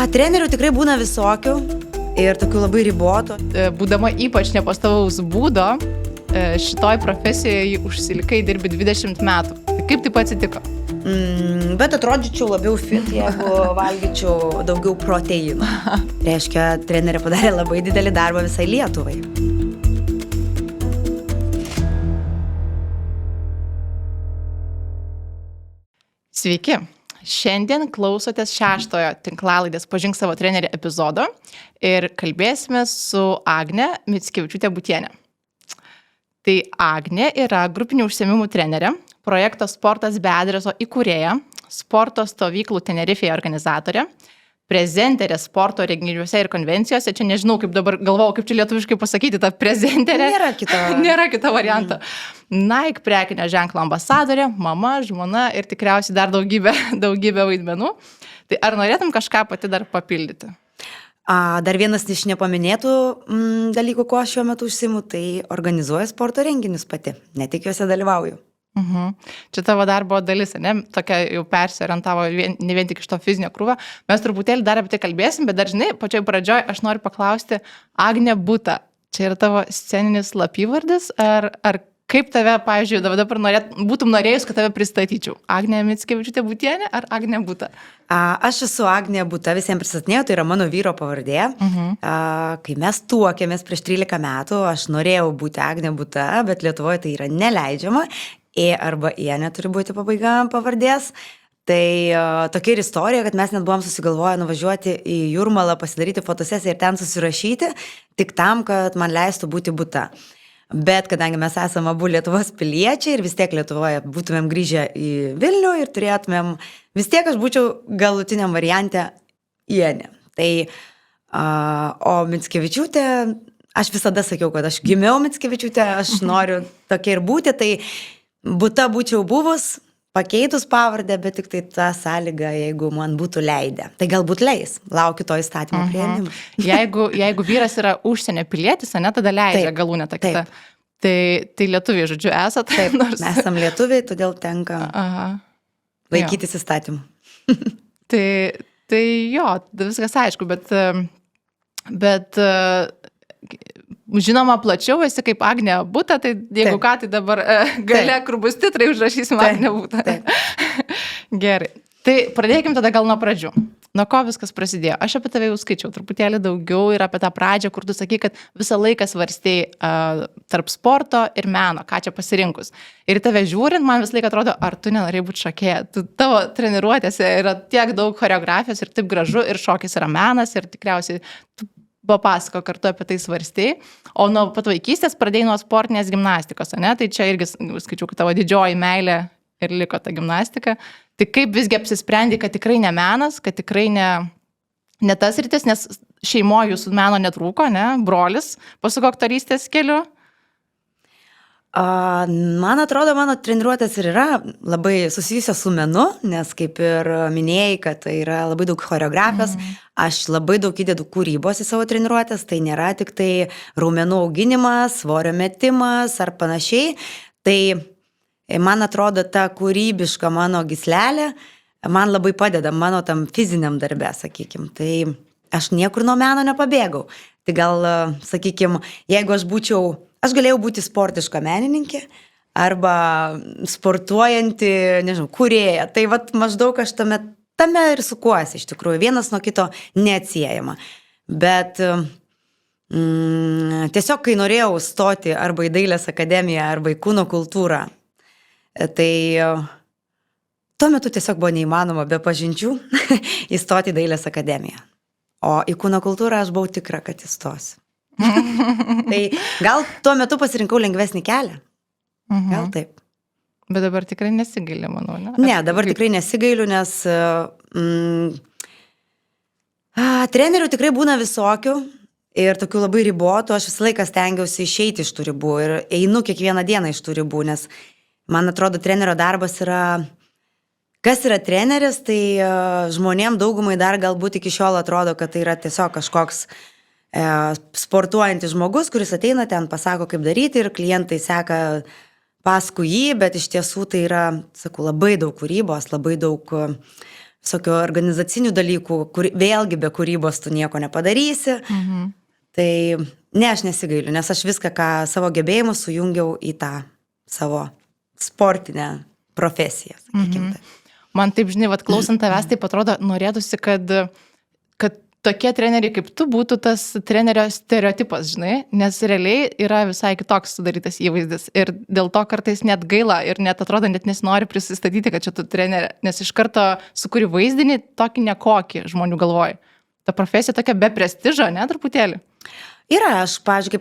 Trenerių tikrai būna visokių ir tokių labai ribotų. Būdama ypač nepastovaus būdo, šitoj profesijoje užsilikai dirbi 20 metų. Tai kaip taip atsitiko? Bet atrodyčiau labiau fit, jeigu valgyčiau daugiau proteinų. Reiškia, trenerė padarė labai didelį darbą visai Lietuvai. Sveiki! Šiandien klausotės 6-ojo tinklalaidės Pažink savo trenerį epizodo ir kalbėsime su Agne Mickevičiūte-Butiene. Tai Agnė yra grupinių užsiėmimų trenerė, projekto Sportas be adreso įkūrėja, sporto stovyklų Tenerifėje organizatorė, prezenterė sporto renginiuose ir konvencijose. Čia nežinau, kaip dabar galvojau, kaip čia lietuviškai pasakyti, ta prezenterė. Nėra kito varianto. Nike prekinio ženklo ambasadorė, mama, žmona ir tikriausiai dar daugybė vaidmenų. Tai ar norėtum kažką pati dar papildyti? Dar vienas iš nepaminėtų dalykų, ko aš šiuo metu užsiimu, tai organizuoju sporto renginius pati. Ne tik juose dalyvauju. Čia tavo darbo dalis, ne? Tokia jau persiorientavo ne vien tik iš to fizinio krūvio. Mes truputėlį dar apie tai kalbėsim, bet dar žinai, pačioj pradžioj aš noriu paklausti Agnė Buta. Čia yra tavo sceninis slapyvardis, ar kaip tave, pavyzdžiui, dabar būtum norėjus, kad tave pristatyčiau? Agnė Mickevičiūtė-Butiene ar Agnė Buta? Aš esu Agnė Buta, visiems pristatinėjau, tai yra mano vyro pavardė. Kai mes tuokėmės prieš 13 metų, aš norėjau būti Agnė Buta, bet Lietuvoje tai yra neleidžiama. Arba neturi būti pabaiga pavardės. Tai tokia ir istorija, kad mes net buvom susigalvoję nuvažiuoti į Jūrmalą, pasidaryti fotosesiją ir ten susirašyti, tik tam, kad man leistų būti Buta. Bet kadangi mes esame abu Lietuvos piliečiai ir vis tiek Lietuvoje būtumėm grįžę į Vilnių ir turėtumėm, vis tiek aš būčiau galutiniam variante Ienė. Tai, o Mickevičiūtė, aš visada sakiau, kad aš gimiau Mickevičiūtė, aš noriu tokia ir būti, tai Buta būčiau buvus, pakeitus pavardę, bet tik tai tą sąlygą, jeigu man būtų leidę. Tai galbūt leis, laukiu to įstatymo priėmimo. Jeigu vyras yra užsienio pilietis, tada leidžia galūnę tą kitą. Tai lietuviai, žodžiu, esat. Taip, mes esam lietuviai, todėl tenka laikytis įstatymų. Tai jo, viskas aišku, bet žinoma, plačiau esi kaip Agnė Buta, tai jeigu ką, tai dabar gale, kur bus titrai, užrašysim Agnė Buta. Gerai. Tai pradėkim tada gal nuo pradžių. Nuo ko viskas prasidėjo? Aš apie tave jau skaičiau truputėlį daugiau ir apie tą pradžią, kur tu sakai, kad visą laiką svarstėjai tarp sporto ir meno, ką čia pasirinkus. Ir tave žiūrint, man visą laiką atrodo, ar tu nenorėjai būti šokėja. Tavo treniruotėse yra tiek daug choreografijos ir taip gražu, ir šokis yra menas, ir tikriausiai papasako kartu apie tai svarstėjai. O nuo pat vaikystės pradėjai nuo sportinės gimnastikos, ne? Tai čia irgi skaičiau, kad tavo didžioji meilė ir liko ta gimnastika. Tai kaip visgi apsisprendė, kad tikrai ne menas, kad tikrai ne tas rytis, nes šeimoje jūsų meno netrūko, ne? Brolis pasuko aktorystės keliu. Man atrodo, mano treniruotės ir yra labai susijusios su menu, nes kaip ir minėjai, kad tai yra labai daug choreografijos, aš labai daug įdedu kūrybos į savo treniruotės, tai nėra tik tai raumenų auginimas, svorio metimas ar panašiai. Tai man atrodo, ta kūrybiška mano gyslelė man labai padeda mano tam fiziniam darbe, sakykim. Tai aš niekur nuo meno nepabėgau. Tai gal, sakykim, jeigu aš galėjau būti sportiška menininkė arba sportuojanti, nežinau, kūrėja. Tai vat maždaug aš tame ir sukuosi iš tikrųjų. Vienas nuo kito neatsiejama. Bet tiesiog, kai norėjau stoti arba į dailės akademiją, arba į kūno kultūrą, tai tuo metu tiesiog buvo neįmanoma be pažinčių įstoti į dailės akademiją. O į kūno kultūrą aš buvau tikra, kad įstosiu. Tai gal tuo metu pasirinkau lengvesnį kelią. Gal taip. Bet dabar tikrai nesigaili, manau, ne? Ne, dabar tikrai nesigailiu, nes trenerių tikrai būna visokių ir tokių labai ribotų. Aš visą laiką stengiausi išeiti iš tų ribų ir einu kiekvieną dieną iš tų ribų, nes man atrodo, trenerio darbas yra... Kas yra treneris, tai žmonėm daugumai dar galbūt iki šiol atrodo, kad tai yra tiesiog kažkoks sportuojantis žmogus, kuris ateina ten, pasako, kaip daryti ir klientai seka paskui jį, bet iš tiesų tai yra, sakau, labai daug kūrybos, labai daug visokių organizacinių dalykų, vėlgi be kūrybos tu nieko nepadarysi. Tai ne, aš nesigailiu, nes aš viską, ką savo gebėjimus sujungiau į tą savo sportinę profesiją, sakykime. Man taip, žinai, vat, klausant tavęs, taip atrodo, norėtųsi, kad tokie treneriai kaip tu būtų tas trenerio stereotipas, žinai, nes realiai yra visai kitoks sudarytas įvaizdis ir dėl to kartais net gaila ir net atrodo, net nesinori prisistatyti, kad čia tu trenerė, nes iš karto sukuri vaizdinį tokį nekokį žmonių galvoj. Ta profesija tokia be prestižo, ne, truputėlį? Yra, aš, pavyzdžiui,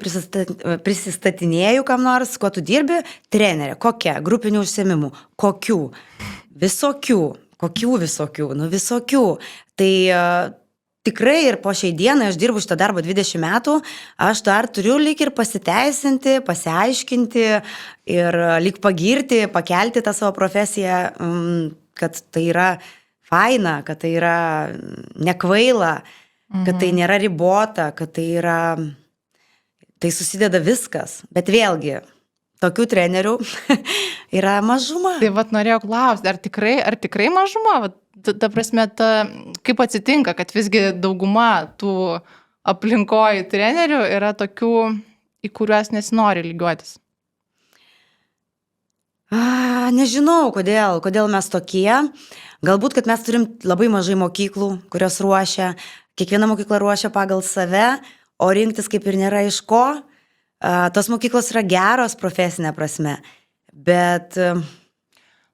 prisistatinėju kam nors, kuo tu dirbi, trenerė, kokia, grupinių užsiėmimų, kokių, visokių, visokių. Tai tikrai ir po šiai dienai, aš dirbu šitą darbą 20 metų, aš dar turiu lyg ir pasiteisinti, pasiaiškinti ir lyg pagirti, pakelti tą savo profesiją, kad tai yra faina, kad tai yra nekvaila, kad tai nėra ribota, kad tai yra, tai susideda viskas. Bet vėlgi, tokių trenerių yra mažuma. Tai vat norėjau klausti, ar tikrai mažuma? Vat, ta prasme, kaip atsitinka, kad visgi dauguma tų aplinkoj trenerių yra tokių, į kuriuos nesinori lygiuotis? Nežinau, kodėl mes tokie. Galbūt, kad mes turim labai mažai mokyklų, kurios ruošia. Kiekviena mokykla ruošia pagal save, o rinktis kaip ir nėra iš ko. Tos mokyklos yra geros profesinė prasme, bet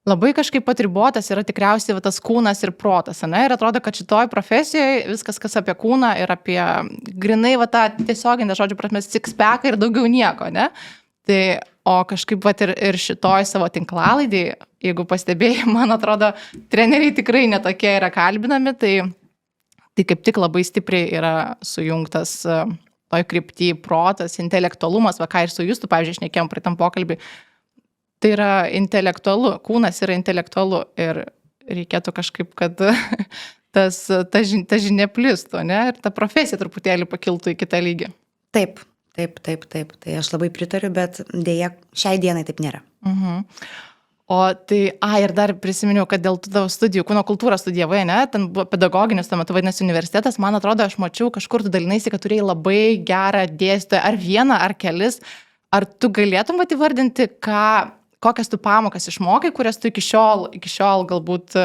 labai kažkaip atribotas yra tikriausiai tas kūnas ir protas, ne? Ir atrodo, kad šitoj profesijoje viskas, kas apie kūną ir apie grinai tą tiesioginę žodžių prasme six-packą ir daugiau nieko, ne? Tai, o kažkaip ir šitoj savo tinklalaidį, jeigu pastebėjai, man atrodo, treneriai tikrai netokie yra kalbinami, tai kaip tik labai stipriai yra sujungtas toj krypty protas, intelektualumas, ką ir su Justu, pavyzdžiui, šnekėjom praeitam pokalbį. Tai yra intelektualu, kūnas yra intelektualu ir reikėtų kažkaip, kad ta žinia plistų, ne? Ir ta profesija truputėlį pakiltų į kitą lygį. Taip. Tai aš labai pritariu, bet dėja šiai dienai taip nėra. O tai, ir dar prisiminiau, kad dėl tavo studijų, kūno kultūros studijavai, ne? Ten buvo pedagoginis, tuo metu vadinasi universitetas, man atrodo, aš mačiau kažkur tu dalinaisi, kad turėjai labai gerą dėstytoją, ar vieną, ar kelis. Ar tu galėtum įvardinti, kokias tu pamokas išmokai, kurias tu iki šiol galbūt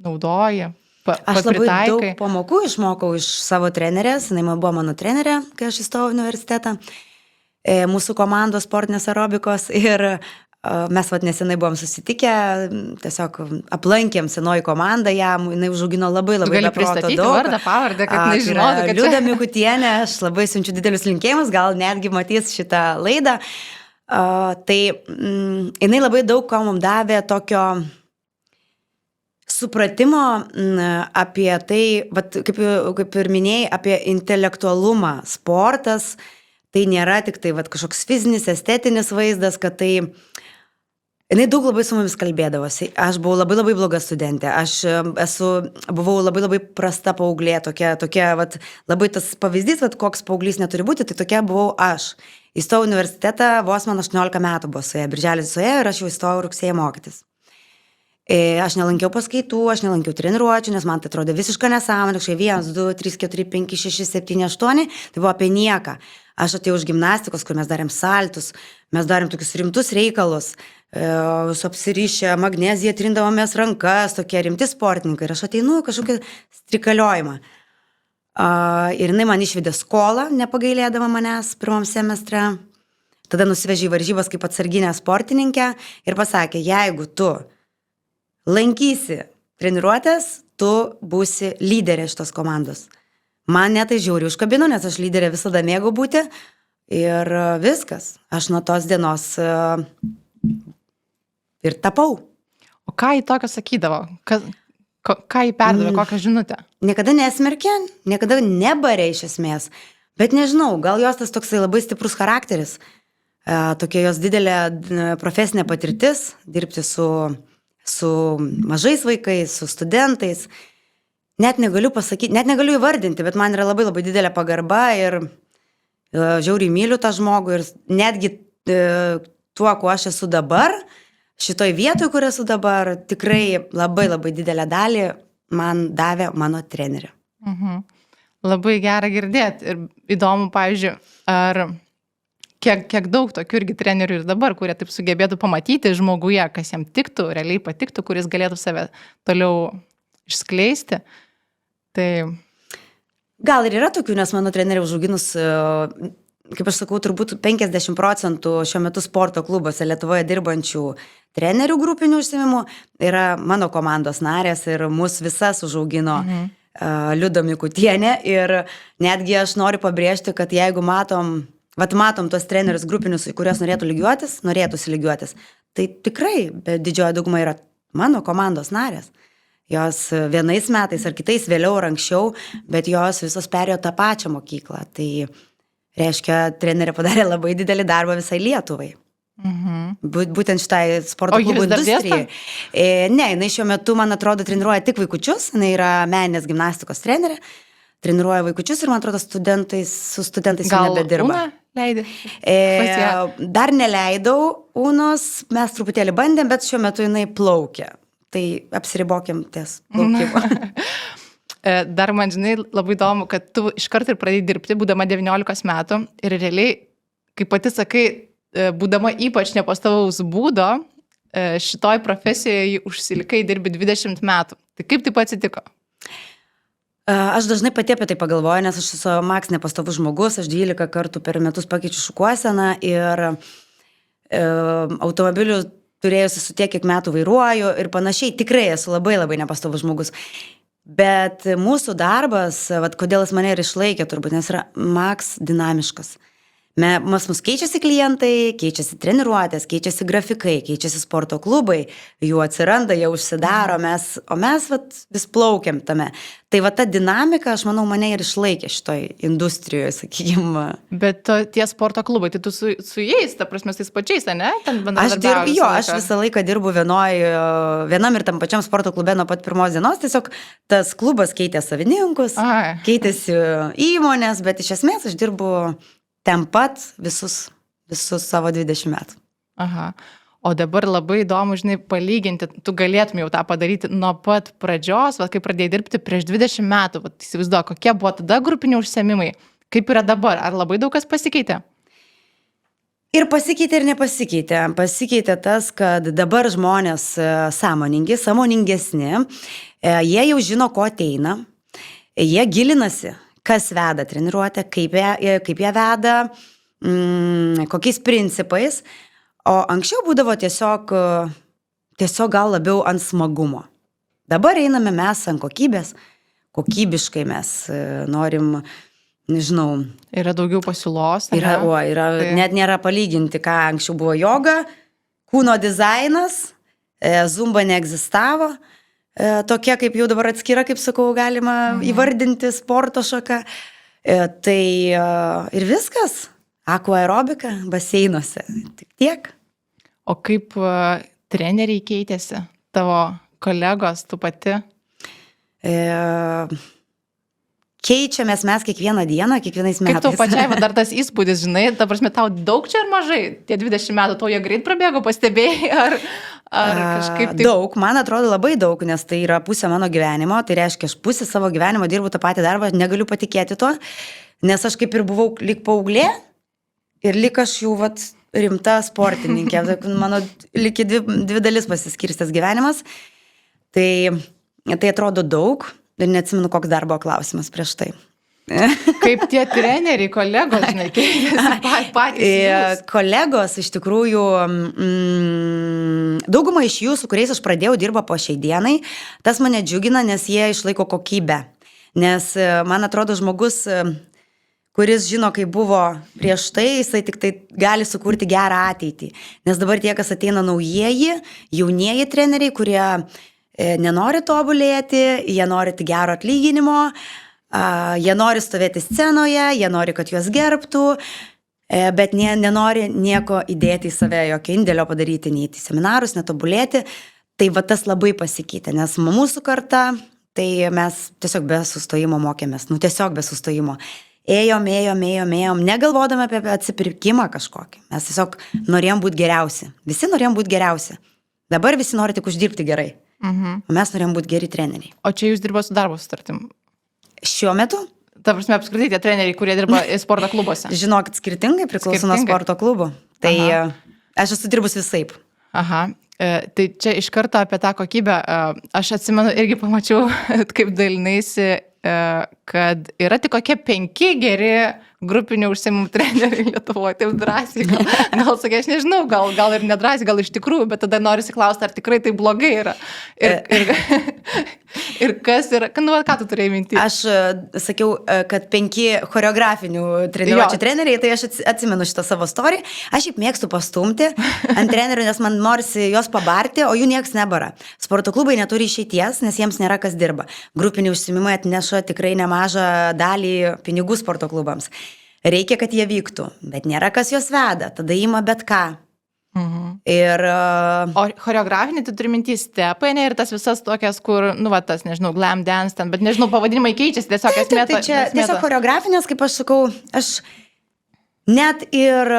naudoji? Aš labai daug pamokų išmokau iš savo trenerės, jinai buvo mano trenerė, kai aš įstojau į universitetą, mūsų komandos sportinės aerobikos ir mes nesenai buvom susitikę, tiesiog aplankėm senoji komandą, jinai užaugino labai be proto daug. Tu gali pristatyti vardą, pavardę, kad nežinotų, kad Liuda Mikutienė, aš labai siunčiu didelius linkėjimus, gal netgi matys šitą laidą. Tai jinai labai daug ko mums davė tokio supratimo apie tai, kaip ir minėjai, apie intelektualumą. Sportas, tai nėra tik tai kažkoks fizinis, estetinis vaizdas, kad tai jinai daug labai su mumis kalbėdavosi. Aš buvau labai bloga studentė. Aš buvau labai prasta paauglė. Tokia labai tas pavyzdys, koks paauglys neturi būti, tai tokia buvau aš. Įstojau į universitetą, vos man 18 metų buvo suėjo, birželis suėjo ir aš jau įstojau rugsėjį mokytis. Aš nelankiau paskaitų, aš nelankiau treniruočių, nes man tai atrodė visiškai nesąmonė, 1, 2, 3, 4, 5, 6, 7, 8, tai buvo apie nieką. Aš atėjau iš gimnastikos, kur mes darėm saltus, mes darėm tokius rimtus reikalus, su apsirišę magneziją, trindavomės rankas, tokie rimti sportininkai. Ir aš ateinu kažkokią strikaliojimą. Ir jinai man išvedė skolą, nepagailėdama manęs pirmam semestre. Tada nusivežė į varžybas kaip atsarginę sportininkę ir pasakė, jeigu tu lankysi treniruotės, tu būsi lyderė šitos komandos. Man netai žiauriai užkabino, nes aš lyderė visada mėgau būti ir viskas. Aš nuo tos dienos ir tapau. O ką į tokio sakydavo? Ką į perdavė, kokią žinutę? Niekada nesmerkė, niekada nebarė iš esmės. Bet nežinau, gal jos tas toksai labai stiprus charakteris, tokia jos didelė profesinė patirtis, dirbti su mažais vaikais, su studentais. Net negaliu pasakyti, net negaliu įvardinti, bet man yra labai didelė pagarba ir žiauriai myliu tą žmogų ir netgi tuo, kuo aš esu dabar, šitoj vietoj, kur esu dabar, tikrai labai didelę dalį man davė mano trenerį. Labai gera girdėti ir įdomu, pavyzdžiui, ar kiek daug tokių irgi trenerių ir dabar, kurie taip sugebėtų pamatyti žmoguje, kas jam tiktų, realiai patiktų, kuris galėtų save toliau išskleisti. Tai... Gal ir yra tokių, nes mano treneriai užauginus, kaip aš sakau, turbūt 50% šiuo metu sporto klubuose Lietuvoje dirbančių trenerių grupinių užsiėmimų yra mano komandos narės ir mus visas užaugino Liuda Mikutienė. Ir netgi aš noriu pabrėžti, kad jeigu matom tuos trenerius grupinius, į kurios norėtųsi lygiuotis, tai tikrai didžioji dauguma yra mano komandos narės. Jos vienais metais ar kitais vėliau ar anksčiau, bet jos visos perėjo tą pačią mokyklą. Tai reiškia, trenerė padarė labai didelį darbą visai Lietuvai. Būtent šitai sporto klubų industrijai. Ne, jinai šiuo metu, man atrodo, treniruoja tik vaikučius, jinai yra meninės gimnastikos trenerė, treniruoja vaikučius ir, man atrodo, su studentais jau nebedirba. Leidai? Dar neleidau Unos, mes truputėlį bandėm, bet šiuo metu jinai plaukia. Tai apsiribokim ties plaukimo. Dar man, žinai, labai įdomu, kad tu iškart ir pradėjai dirbti, būdama 19 metų ir realiai, kaip pati sakai, būdama ypač nepastovaus būdo, šitoj profesijoje užsilikai dirbi 20 metų. Tai kaip taip atsitiko? Aš dažnai pati apie tai pagalvoju, nes aš esu maks nepastovus žmogus, aš 12 kartų per metus pakeičiu šukuoseną ir automobilių turėjusi su tiek, kiek metų vairuoju ir panašiai, tikrai esu labai labai nepastovus žmogus. Bet mūsų darbas, kodėl jis mane ir išlaikė turbūt, nes yra maks dinamiškas. Mus keičiasi klientai, keičiasi treniruotės, keičiasi grafikai, keičiasi sporto klubai, jų atsiranda, jie užsidaro, o mes vis plaukiam tame. Tai ta dinamika, aš manau, mane ir išlaikė šitoj industrijoje, sakykime. Bet tie sporto klubai, tai tu su jais, ta prasme, tais pačiais, ne? Aš visą laiką dirbu vienam ir tam pačiam sporto klube nuo pat pirmos dienos, tiesiog tas klubas keitė savininkus, keitėsi įmonės, bet iš esmės aš dirbu ten pat visus savo 20 metų. Aha. O dabar labai įdomu, žinai, palyginti, tu galėtum jau tą padaryti nuo pat pradžios, kai pradėjai dirbti prieš 20 metų, įsivaizduoju, kokie buvo tada grupiniai užsiėmimai, kaip yra dabar, ar labai daug kas pasikeitė? Ir pasikeitė ir nepasikeitė. Pasikeitė tas, kad dabar žmonės sąmoningesni, jie jau žino, ko ateina, jie gilinasi, kas veda treniruotę, kaip ją veda, kokiais principais. O anksčiau būdavo tiesiog gal labiau ant smagumo. Dabar einame mes ant kokybės, kokybiškai mes norim, nežinau. Yra daugiau pasiūlos. Net nėra palyginti, ką anksčiau buvo joga, kūno dizainas, zumba neegzistavo. Tokia, kaip jau dabar atskira, kaip sakau, galima įvardinti sporto šaką. Tai ir viskas. Aquaerobika baseinuose. Tik tiek. O kaip treneriai keitėsi? Tavo kolegos, tu pati? Keičiamės mes kiekvieną dieną, kiekvienais metais. Kaip tau pačiai, dar tas įspūdis, žinai, ta prasme, tau daug čia ar mažai? Tie 20 metų tau jie greit prabėgo, pastebėjai, ar kažkaip taip? Daug, man atrodo labai daug, nes tai yra pusė mano gyvenimo, tai reiškia, aš pusę savo gyvenimo dirbu tą patį darbą, negaliu patikėti to, nes aš kaip ir buvau lyg paauglė ir lyg aš jau rimta sportininkė, mano lyg dvi dalis pasiskirstęs gyvenimas, tai atrodo daug. Ir neatsimenu, koks darbo klausimas prieš tai. Kaip tie treneriai, kolegos, žinai, keitėsi patys. Kolegos, iš tikrųjų, dauguma iš jų, su kuriais aš pradėjau dirba po šiai dienai, tas mane džiugina, nes jie išlaiko kokybę. Nes, man atrodo, žmogus, kuris žino, kaip buvo prieš tai, jisai tik tai gali sukurti gerą ateitį. Nes dabar tie, kas ateina naujieji, jaunieji treneriai, kurie nenori tobulėti, jie nori tik gero atlyginimo, jie nori stovėti scenoje, jie nori, kad juos gerbtų, bet nenori nieko įdėti į save, jokio indėlio padaryti, neįti į seminarus, netobulėti. Tai tas labai pasikeitė, nes mūsų karta, tai mes tiesiog be sustojimo mokėmės, tiesiog be sustojimo. Ėjom, negalvodami apie atsipirkimą kažkokį. Mes tiesiog norėjom būti geriausi. Visi norėjom būti geriausi. Dabar visi nori tik uždirbti gerai. O mes norėjom būti geri treneriai. O čia jūs dirba su darbo sutartim? Šiuo metu? Ta prasme, apskritai tie treneriai, kurie dirba sporto klubuose. Žinokit, skirtingai priklauso nuo sporto klubų. Tai aš esu dirbus visaip. Aha. Tai čia iš karto apie tą kokybę. Aš atsimenu, irgi pamačiau, kaip dalinaisi, kad yra tik kokie 5 geri grupinių užsiėmimų treneriai Lietuvoje, taip drąsiai. Gal sakai, aš nežinau, gal ir nedrąsiai, gal iš tikrųjų, bet tada norisi klausti, ar tikrai tai blogai yra. Ir kas yra, ką tu turėjai minti? Aš sakiau, kad 5 choreografinių treniruočių treneriai, tai aš atsimenu šitą savo istoriją. Aš šiaip mėgstu pastumti ant trenerių, nes man norisi juos pabarti, o jų nieks nebara. Sporto klubai neturi išeities, nes jiems nėra kas dirba. Grupiniai užsiėmimai atneša tikrai nemažą dalį pinigų sporto klubams. Reikia, kad jie vyktų, bet nėra kas juos veda, tada ima bet ką. Ir... O choreografinį tu turi minti stepai, ne, ir tas visas tokias, kur, tas, nežinau, glam dance ten, bet nežinau, pavadinimai keičiasi, tiesiog esmė. Tai čia tiesiog choreografinės, kaip aš sakau, net ir,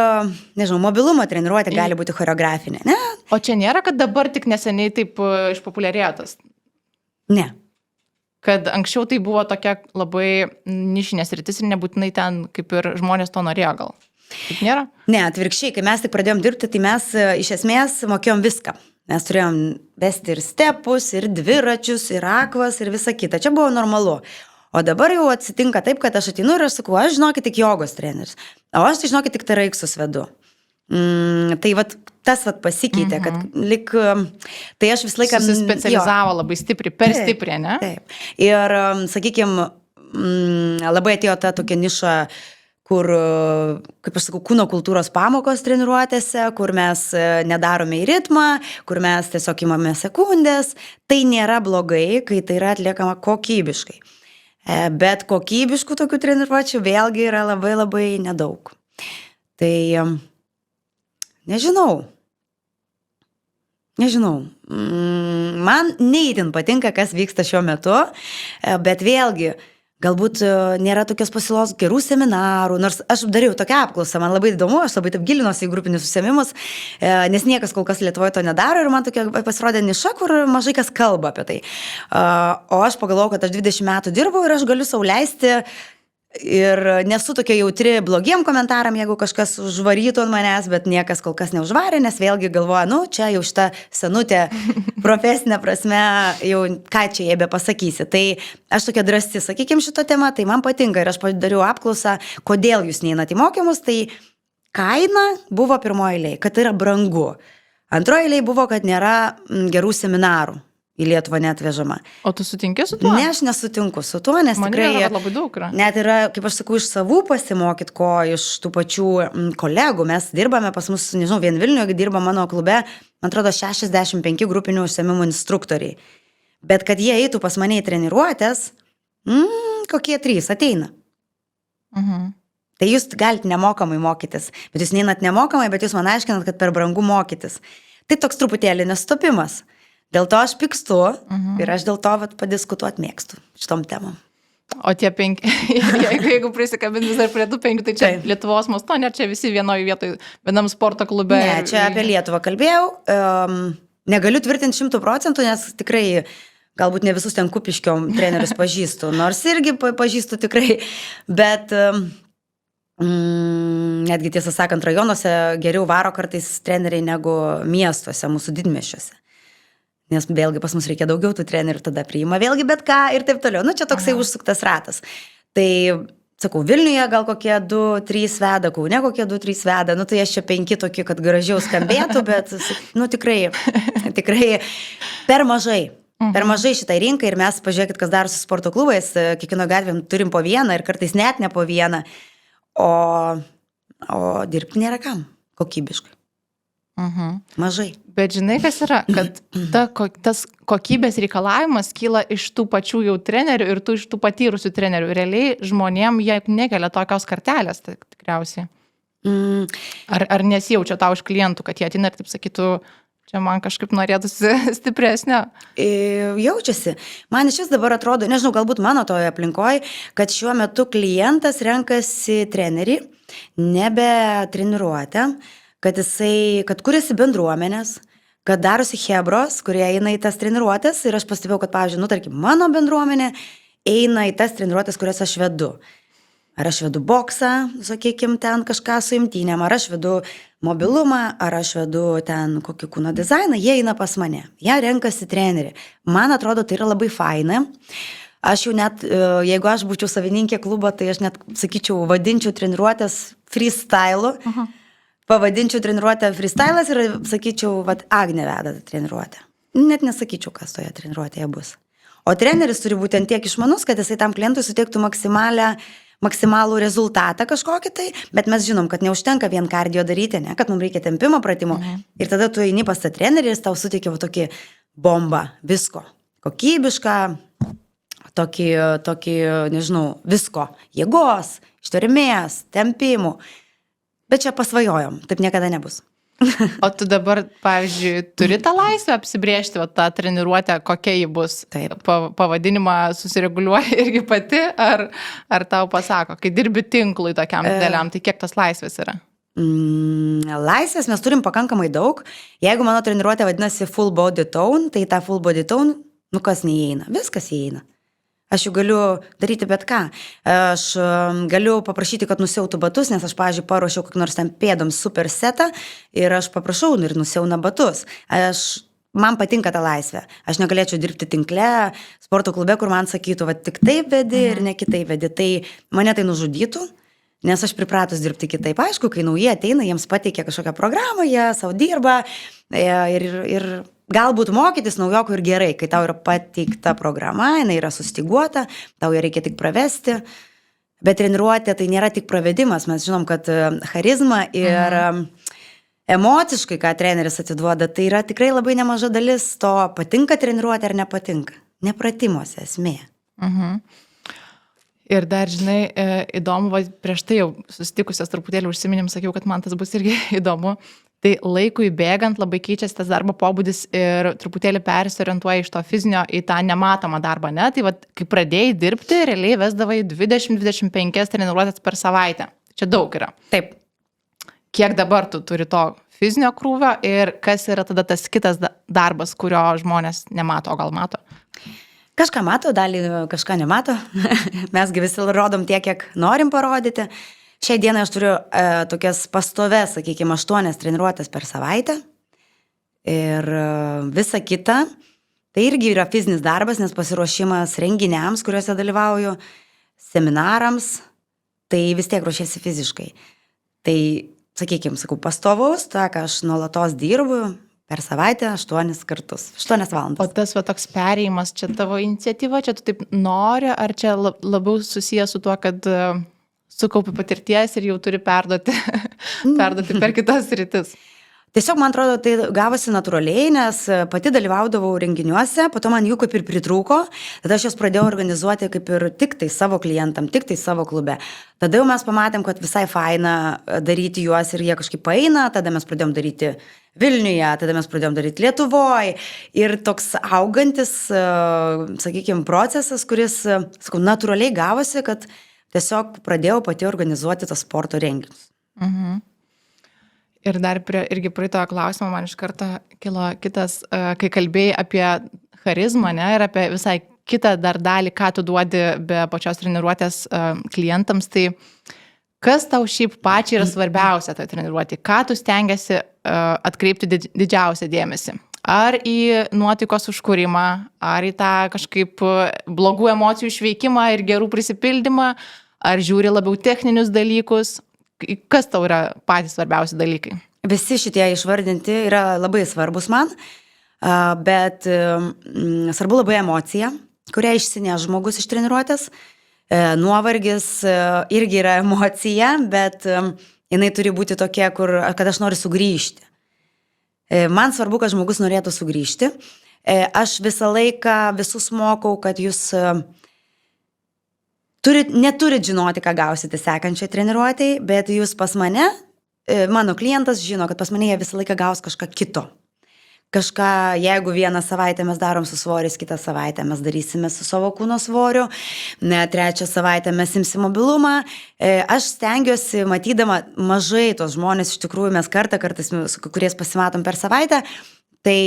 nežinau, mobilumo treniruotė gali būti choreografinė, ne? O čia nėra, kad dabar tik neseniai taip išpopuliarėjo tas? Ne. Kad anksčiau tai buvo tokia labai nišinės rytis ir nebūtinai ten, kaip ir žmonės to norėjo gal. Taip nėra? Ne, atvirkščiai, kai mes tik pradėjom dirbti, tai mes iš esmės mokėjom viską. Mes turėjom vesti ir stepus, ir dviračius, ir akvas, ir visą kitą. Čia buvo normalu. O dabar jau atsitinka taip, kad aš ateinu ir aš sakau, aš žinokit tik jogos treneris. O aš tai žinokit tik TRX vedu. Tai tas pasikeitė, kad tai aš visą laiką... Susispecializavo labai stipriai, per stipriai, ne? Taip. Ir, sakykime, labai atėjo ta tokia niša, kur, kaip aš sakau, kūno kultūros pamokos treniruotėse, kur mes nedarome į ritmą, kur mes tiesiog imame sekundės. Tai nėra blogai, kai tai yra atliekama kokybiškai. Bet kokybiškų tokių treniruočių vėlgi yra labai labai nedaug. Tai... Nežinau. Man neįtin patinka, kas vyksta šiuo metu, bet vėlgi, galbūt nėra tokios pasiūlos gerų seminarų, nors aš dariau tokią apklausą, man labai įdomu, aš labai taip gilinuosi į grupinius užsiėmimus, nes niekas kol kas Lietuvoje to nedaro ir man tokia pasirodė niša, kur mažai kas kalba apie tai. O aš pagalvojau, kad aš 20 metų dirbau ir aš galiu sau leisti ir nesu tokia jautri blogiem komentaram, jeigu kažkas užvarytų ant manęs, bet niekas kol kas neužvarė, nes vėlgi galvoja, čia jau šita senutė profesinė prasme, jau ką čia jie be pasakysi. Tai aš tokia drąsi, sakykime, šitą temą, tai man patinka ir aš padariau apklausą, kodėl jūs neeinat į mokymus, tai kaina buvo pirmoje eilėje, kad tai yra brangu. Antroje eilėje buvo, kad nėra gerų seminarų. Į Lietuvą neatvežama. O tu sutinki su tuo? Ne, aš nesutinku su tuo, nes man tikrai yra labai daug yra. Net yra, kaip aš sakau, iš savų pasimokyti, ko iš tų pačių kolegų. Mes dirbame pas mus, nežinau, vien Vilniuje dirba mano klube, man atrodo, 65 grupinių užsiėmimų instruktoriai. Bet kad jie eitų pas mane į treniruotės, kokie 3 ateina. Tai jūs galite nemokamai mokytis, bet jūs neinat nemokamai, bet jūs man aiškinat, kad per brangu mokytis. Tai toks truputėlį nesustopimas. Dėl to aš pykstu ir aš dėl to padiskutuoti mėgstu šitom temom. O tie 5, jeigu prisikabint vis dar prie tų 5, tai čia Lietuvos mastu, ne čia visi vienoje vietoje, vienam sporto klube. Ne, čia apie Lietuvą kalbėjau. Negaliu tvirtinti 100%, nes tikrai galbūt ne visus ten Kupiškio trenerius pažįstu, nors irgi pažįstu tikrai, bet netgi tiesą sakant, rajonuose geriau varo kartais treneriai negu miestuose, mūsų didmiesčiuose. Nes vėlgi pas mus reikia daugiau tų trenerių, tada priima vėlgi bet ką ir taip toliau. Čia toksai užsuktas ratas. Tai, sakau, Vilniuje gal kokie 2-3 veda, Kaune kokie 2-3 veda, tai aš čia 5 tokie, kad gražiau skambėtų, bet, tikrai per mažai. Per mažai šitai rinkai ir mes, pažiūrėkit, kas daro su sporto klubais, kiekvieno gatvėm turim po vieną ir kartais net ne po vieną, o dirbti nėra kam kokybiškai. Mažai. Bet žinai, kas yra, kad tas kokybės reikalavimas kyla iš tų pačių jau trenerių ir iš tų patyrusių trenerių. Realiai žmonėm jie nekelia tokios kartelės, tikriausiai. Ar nesijaučia tau iš klientų, kad jie ateina ir taip sakytų, čia man kažkaip norėtųsi stipresnė? Jaučiasi. Man iš vis dabar atrodo, nežinau, galbūt mano toje aplinkoje, kad šiuo metu klientas renkasi trenerį, nebe treniruotę, kad kuriasi bendruomenės, kad darosi hebros, kurie eina į tas treniruotės ir aš pastebėjau, kad, pavyzdžiui, tarkim, mano bendruomenė eina į tas treniruotės, kurias aš vedu. Ar aš vedu boksą, sakykim, ten kažką su imtynėm, ar aš vedu mobilumą, ar aš vedu ten kokį kūno dizainą, jie eina pas mane, jie renkasi trenerį. Man atrodo, tai yra labai faina. Aš jau net, jeigu aš būčiau savininkė klubo, tai aš net, sakyčiau, vadinčiau treniruotės freestyle. Pavadinčiau treniruotę freestylas ir sakyčiau, Agnė veda treniruotę. Net nesakyčiau, kas toje treniruotėje bus. O treneris turi būti tiek išmanus, kad jisai tam klientui suteiktų maksimalų rezultatą kažkokį tai, bet mes žinom, kad neužtenka vien kardio daryti, ne, kad mums reikia tempimo pratimų. Ir tada tu eini pas tą trenerį ir jis tau suteikia tokį bombą visko. Kokybišką, tokį, nežinau, visko. Jėgos, ištvermės, tempimų. Bet čia pasvajojom, taip niekada nebus. O tu dabar, pavyzdžiui, turi tą laisvę apsibrėžti tą treniruotę, kokia ji bus? Taip. Pavadinimą susireguliuoja irgi pati, ar tau pasako, kai dirbi tinklui tokiam dideliam, tai kiek tos laisvės yra? Laisvės mes turim pakankamai daug. Jeigu mano treniruotė vadinasi full body tone, tai tą full body tone, kas neįeina, viskas įeina. Aš jau galiu daryti bet ką. Aš galiu paprašyti, kad nusiautų batus, nes aš, pavyzdžiui, paruošiau kokį nors ten pėdoms super setą ir aš paprašau ir nusiauna batus. Man patinka ta laisvė. Aš negalėčiau dirbti tinkle, sporto klube, kur man sakytų, tik taip vedi ir ne kitaip vedi. Tai mane tai nužudytų, nes aš pripratus dirbti kitaip. Aišku, kai nauji ateina, jiems pateikia kažkokią programą, jie savo dirba ir galbūt mokytis naujokų ir gerai, kai tau yra pateikta programa, jinai yra sustiguota, tau ją reikia tik pravesti, bet treniruotė tai nėra tik pravedimas, mes žinom, kad charizma ir emociškai, ką treneris atiduoda, tai yra tikrai labai nemaža dalis to, patinka treniruotė ar nepatinka, nepratimuose esmė. Ir dar, žinai, įdomu, prieš tai jau susitikusios truputėlį užsiminėm, sakiau, kad man tas bus irgi įdomu. Tai laikui bėgant labai keičiasi tas darbo pobūdis ir truputėlį persiorientuoja iš to fizinio į tą nematomą darbą, ne? Tai kai pradėjai dirbti, realiai vesdavai 20-25 treniruotės per savaitę. Čia daug yra. Taip. Kiek dabar tu turi to fizinio krūvio ir kas yra tada tas kitas darbas, kurio žmonės nemato, o gal mato? Kažką mato, dalį kažką nemato. Mesgi visi rodom tiek, kiek norim parodyti. Šiai dienai aš turiu tokias pastoves, sakykime, 8 treniruotės per savaitę ir visa kita. Tai irgi yra fizinis darbas, nes pasiruošimas renginiams, kuriuose dalyvauju, seminarams, tai vis tiek ruošiasi fiziškai. Tai, sakykime, pastovaus, ką aš nuolatos dirbu per savaitę 8 kartus, 8 valandas. O tas toks perėjimas, čia tavo iniciatyva, čia tu taip nori, ar čia labiau susijęs su tuo, kad sukaupi patirties ir jau turi perduoti per kitas rytis? Tiesiog, man atrodo, tai gavosi natūraliai, nes pati dalyvaudavau renginiuose, po to man jų kaip ir pritrūko, tada aš jas pradėjau organizuoti kaip ir tik tai savo klientam, tik tai savo klube. Tada jau mes pamatėm, kad visai faina daryti juos ir jie kažkaip paeina, tada mes pradėjom daryti Vilniuje, tada mes pradėjom daryti Lietuvoje ir toks augantis, sakykime, procesas, kuris, natūraliai gavosi, kad tiesiog pradėjau pati organizuoti tos sporto renginius. Ir dar irgi praeito klausimo man iš karto kilo kitas, kai kalbėjai apie charizmą, ne, ir apie visai kitą dar dalį, ką tu duodi be pačios treniruotės klientams, tai kas tau šiaip pačiai yra svarbiausia toje treniruotėje? Ką tu stengiasi atkreipti didžiausią dėmesį? Ar į nuotaikos užkūrimą, ar į tą kažkaip blogų emocijų išveikimą ir gerų prisipildymą, ar žiūri labiau techninius dalykus? Kas tau yra patys svarbiausi dalykai? Visi šitie išvardinti yra labai svarbus man, bet svarbu labai emocija, kurią išsineš žmogus iš treniruotės. Nuovargis irgi yra emocija, bet jinai turi būti tokia, kad aš noriu sugrįžti. Man svarbu, kad žmogus norėtų sugrįžti. Aš visą laiką visus mokau, kad jūs neturit žinoti, ką gausite sekančiai treniruotėj, bet jūs pas mane, mano klientas žino, kad pas mane jie visą laiką gaus kažką kito. Kažką, jeigu vieną savaitę mes darom su svoris, kitą savaitę mes darysime su savo kūno svoriu, trečią savaitę mes imsim mobilumą. Aš stengiuosi, matydama mažai tos žmonės, iš tikrųjų mes kartais su kuriais pasimatom per savaitę, Tai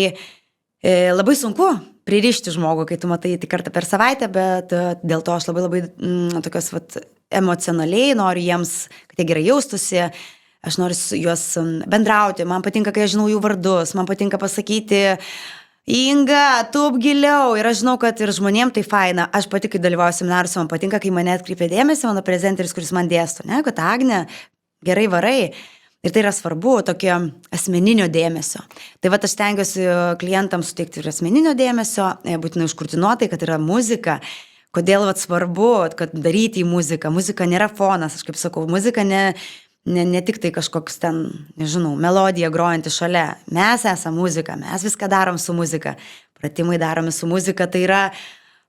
labai sunku pririšti žmogų, kai tu matai tik kartą per savaitę, bet dėl to aš labai tokios emocionaliai noriu jiems, kad jie gerai jaustųsi, aš noriu su juos bendrauti, man patinka, kai aš žinau jų vardus, man patinka pasakyti, Inga, tūp giliau, ir aš žinau, kad ir žmonėm tai faina, aš pati, kai dalyvauju seminaruose, man patinka, kai mane atkreipia dėmesį, mano prezenteris, kuris man dėsto, ne, kad Agne, gerai varai. Ir tai yra svarbu, tokio asmeninio dėmesio. Tai va, aš stengiuosi klientams suteikti ir asmeninio dėmesio, būtinai užkurti nuotaiką, kad yra muzika. Kodėl svarbu, kad daryti į muziką. Muzika nėra fonas, aš kaip sakau, muzika ne tik tai kažkoks ten, nežinau, melodija grojanti šalia. Mes esame muzika, mes viską darom su muzika. Pratimai daromi su muzika, tai yra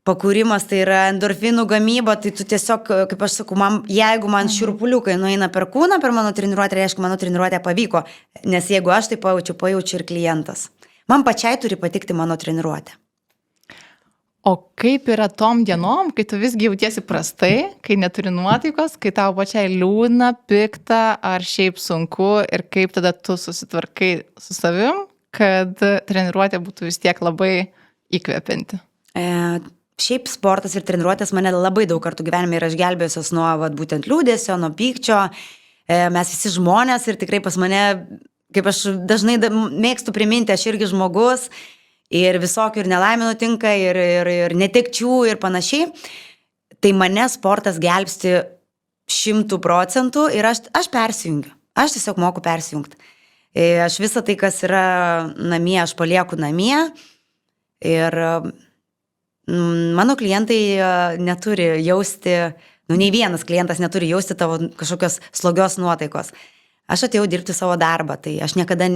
pakūrimas, tai yra endorfinų gamyba, tai tu tiesiog, kaip aš sakau, jeigu man šiurpuliukai nueina per kūną, per mano treniruotę, reiškia, mano treniruotė pavyko, nes jeigu aš tai pajaučiu ir klientas. Man pačiai turi patikti mano treniruotė. O kaip yra tom dienom, kai tu visgi jautiesi prastai, kai neturi nuotaikos, kai tau pačiai liūdna, pikta ar šiaip sunku ir kaip tada tu susitvarkai su savim, kad treniruotė būtų vis tiek labai įkvepianti? Šiaip sportas ir treniruotės mane labai daug kartų gyvenime ir aš gelbėjusios nuo būtent liūdesio, nuo pykčio. Mes visi žmonės ir tikrai pas mane, kaip aš dažnai mėgstu priminti, aš irgi žmogus. Ir visokių ir nelaimė nutinka, ir netekčių ir panašiai. Tai mane sportas gelbsti 100% ir aš persijungiu. Aš tiesiog moku persijungti. Aš visą tai, kas yra namie, aš palieku namie. Ir mano klientai neturi jausti, nei vienas klientas neturi jausti tavo kažkokios slogios nuotaikos. Aš atėjau dirbti savo darbą, tai aš niekada,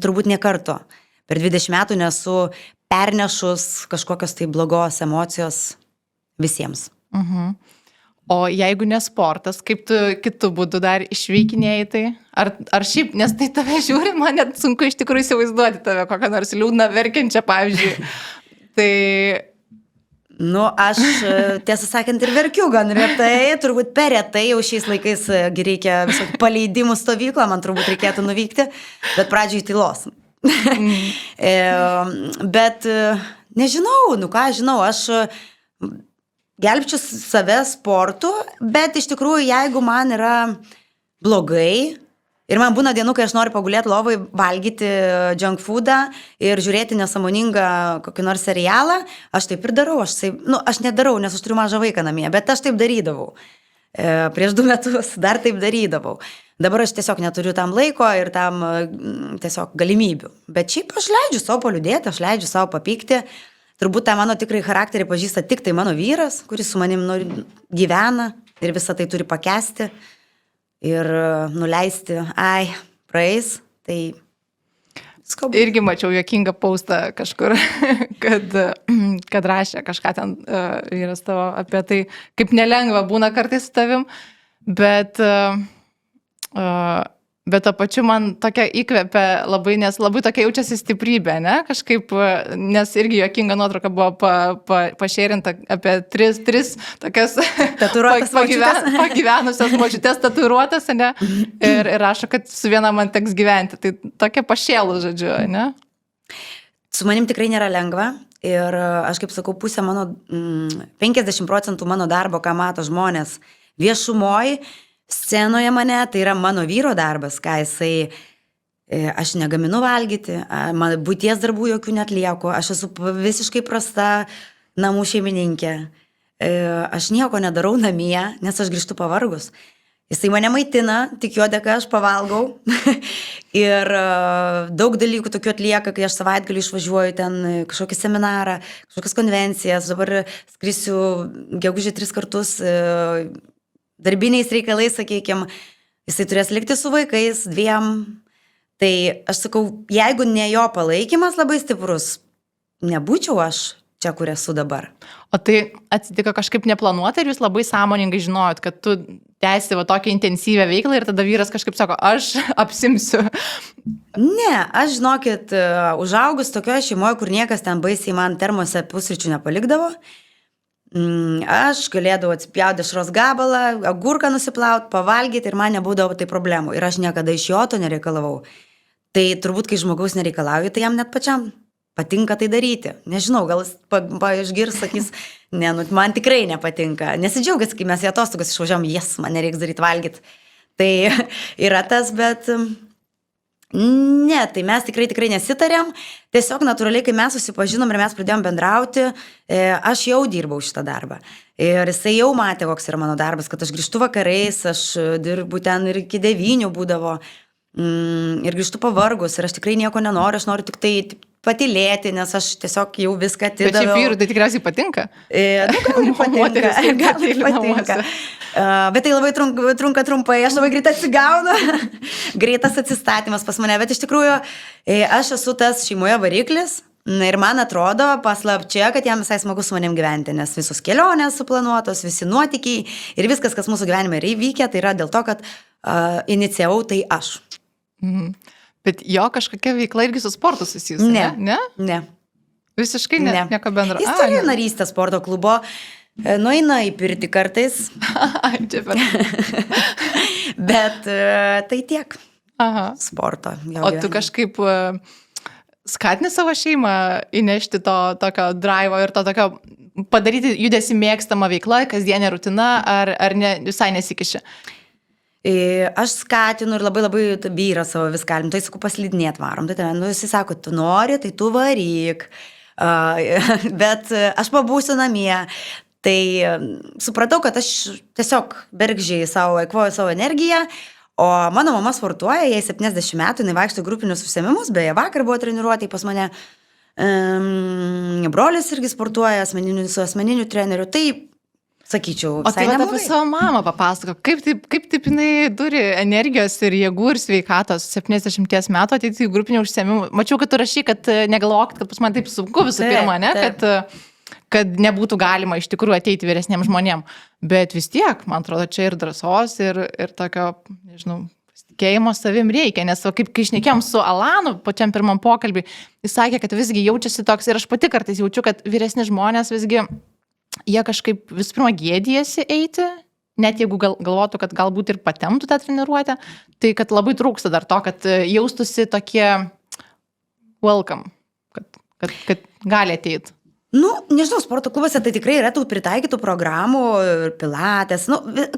turbūt ne karto. Per 20 metų nesu pernešus kažkokios tai blogos emocijos visiems. O jeigu ne sportas, kaip tu kitų būdų dar išveikinėjai tai? Ar šiaip, nes tai tave žiūri, man net sunku iš tikrųjų įsivaizduoti tave, kokią nors liūdną verkiančią, pavyzdžiui. Tai... Aš tiesą sakant ir verkiu gan retai, turbūt per retai, jau šiais laikais reikia visokių paleidimų stovyklą, man turbūt reikėtų nuvykti, bet pradžiai tylos. Bet nežinau, ką žinau, aš gelbčiu save sportu, bet iš tikrųjų, jeigu man yra blogai ir man būna dienų, kai aš noriu pagulėti lovai, valgyti junk foodą ir žiūrėti nesąmoningą kokį nors serialą, aš taip ir darau, aš nedarau, nes aš turiu mažą vaiką namie, bet aš taip darydavau. Prieš 2 metus dar taip darydavau. Dabar aš tiesiog neturiu tam laiko ir tam tiesiog galimybių. Bet šiaip aš leidžiu savo paliūdėti, aš leidžiu savo papykti. Turbūt tą mano tikrai charakterį pažįsta tik tai mano vyras, kuris su manim gyvena ir visą tai turi pakęsti ir nuleisti, praeis. Tai skaubu. Irgi mačiau juokingą postą kažkur, kad rašė kažką ten vyras tavo apie tai, kaip nelengva būna kartais su tavim, bet to pačiu man tokia įkvepia labai, nes labai tokia jaučiasi stiprybė, ne? Kažkaip, nes irgi juokinga nuotrauka buvo pašėrinta apie 3 tokias pagyvenusias močiutės tatuiruotas, ne? Ir rašo, kad su viena man teks gyventi. Tai tokia pašėlų, žodžiu, ne? Su manim tikrai nėra lengva ir aš kaip sakau, pusė mano, 50% mano darbo, ką mato žmonės viešumoj, scenoje mane, tai yra mano vyro darbas, ką jisai, aš negaminu valgyti, man būties darbų jokių netlieku, aš esu visiškai prasta namų šeimininkė, aš nieko nedarau namie, nes aš grįžtu pavargus. Jisai mane maitina, tik jo dėka aš pavalgau ir daug dalykų tokių atlieka, kai aš savaitgalį išvažiuoju ten kažkokį seminarą, kažkokias konvencijas, dabar skrisiu gegužę 3 kartus darbiniais reikalais, sakykime, jisai turės likti su vaikais 2. Tai aš sakau, jeigu ne jo palaikymas labai stiprus, nebūčiau aš čia, kur esu dabar. O tai atsitiko kažkaip neplanuota ir jūs labai sąmoningai žinojot, kad tu tęsi tokią intensyvę veiklą ir tada vyras kažkaip sako, aš apsimsiu. Ne, aš žinokit, užaugus tokioje šeimoje, kur niekas ten baisiai man termose pusryčių nepalikdavo, aš galėdavau atsipjauti dešros gabalą, agurką nusiplauti, pavalgyti ir man nebūdavo tai problemų. Ir aš niekada iš jo to nereikalavau. Tai turbūt, kai žmogaus nereikalauja, tai jam net pačiam patinka tai daryti. Nežinau, gal jis išgirs, sakys, ne, nu, man tikrai nepatinka. Nesidžiaugiasi, kai mes į atostogas išvažiavom, man nereiks daryti valgyti. Tai yra tas, bet ne, tai mes tikrai nesitarėm. Tiesiog natūraliai, kai mes susipažinom ir mes pradėjom bendrauti, aš jau dirbau šitą darbą. Ir jisai jau matė, koks yra mano darbas, kad aš grįžtu vakarais, aš dirbu ten ir iki 9 būdavo. Ir grįžtu pavargus ir aš tikrai nieko nenoriu, aš noriu tik tai patylėti, nes aš tiesiog jau viską atidaviau. Bet šiaip vyrui tai tikriausiai patinka? Gal patinka. Bet tai labai trunka trumpai, aš labai greit atsigaunu, greitas atsistatymas pas mane, bet iš tikrųjų aš esu tas šeimoje variklis. Ir man atrodo paslapčia, kad jam visai smagu su manim gyventi, nes visos kelionės suplanuotos, visi nuotykiai ir viskas, kas mūsų gyvenime yra įvykę, tai yra dėl to, kad inicijavau tai aš. Bet jo kažkokia veikla irgi su sportu susijusi, ne? Ne. Visiškai ne. Nieko bendro. Jis turi narystę sporto klubo, nueina į pirtį kartais. Bet tai tiek. Aha. Sporto. O tu kažkaip skatini savo šeimą įnešti to tokio drivo ir to tokio padaryti judesi mėgstamą veiklą, kasdienė rutina, ar ne, visai nesikiši? Aš skatinu ir labai vyrą savo vis galim, tai sakau, paslidinėt varom, tai jisai sako, tu nori, tai tu varyk, bet aš pabūsiu namie, tai supratau, kad aš tiesiog bergžiai eikvoju savo energiją, o mano mama sportuoja, jai 70 metų, jinai vaikšto grupinius užsiėmimus, beje, vakar buvo treniruotė pas mane, brolis irgi sportuoja su asmeniniu treneriu, tai sakyčiau, o tai apie savo mamą papasako, kaip taip jinai turi energijos ir jėgų ir sveikatos 70 metų ateiti į grupinį užsiėmimą. Mačiau, kad tu rašy, kad negalvokit, kad pas man taip sunku visų pirma, ne? Kad nebūtų galima iš tikrųjų ateiti vyresniems žmonėms. Bet vis tiek, man atrodo, čia ir drąsos, ir tokio, nežinau, pasitikėjimo savim reikia. Nes kaip kai šnekėjom su Alanu pačiam pirmam pokalbį, jis sakė, kad visgi jaučiasi toks, ir aš pati kartais jaučiu, kad vyresni žmonės visgi jie kažkaip visų pirma gėdijasi eiti, net jeigu galvotų, kad galbūt ir patemtų tą treniruotę, tai kad labai trūksta dar to, kad jaustųsi tokie welcome, kad gali ateiti. Nu, nežinau, sporto klubuose tai tikrai yra tų pritaikytų programų, pilates,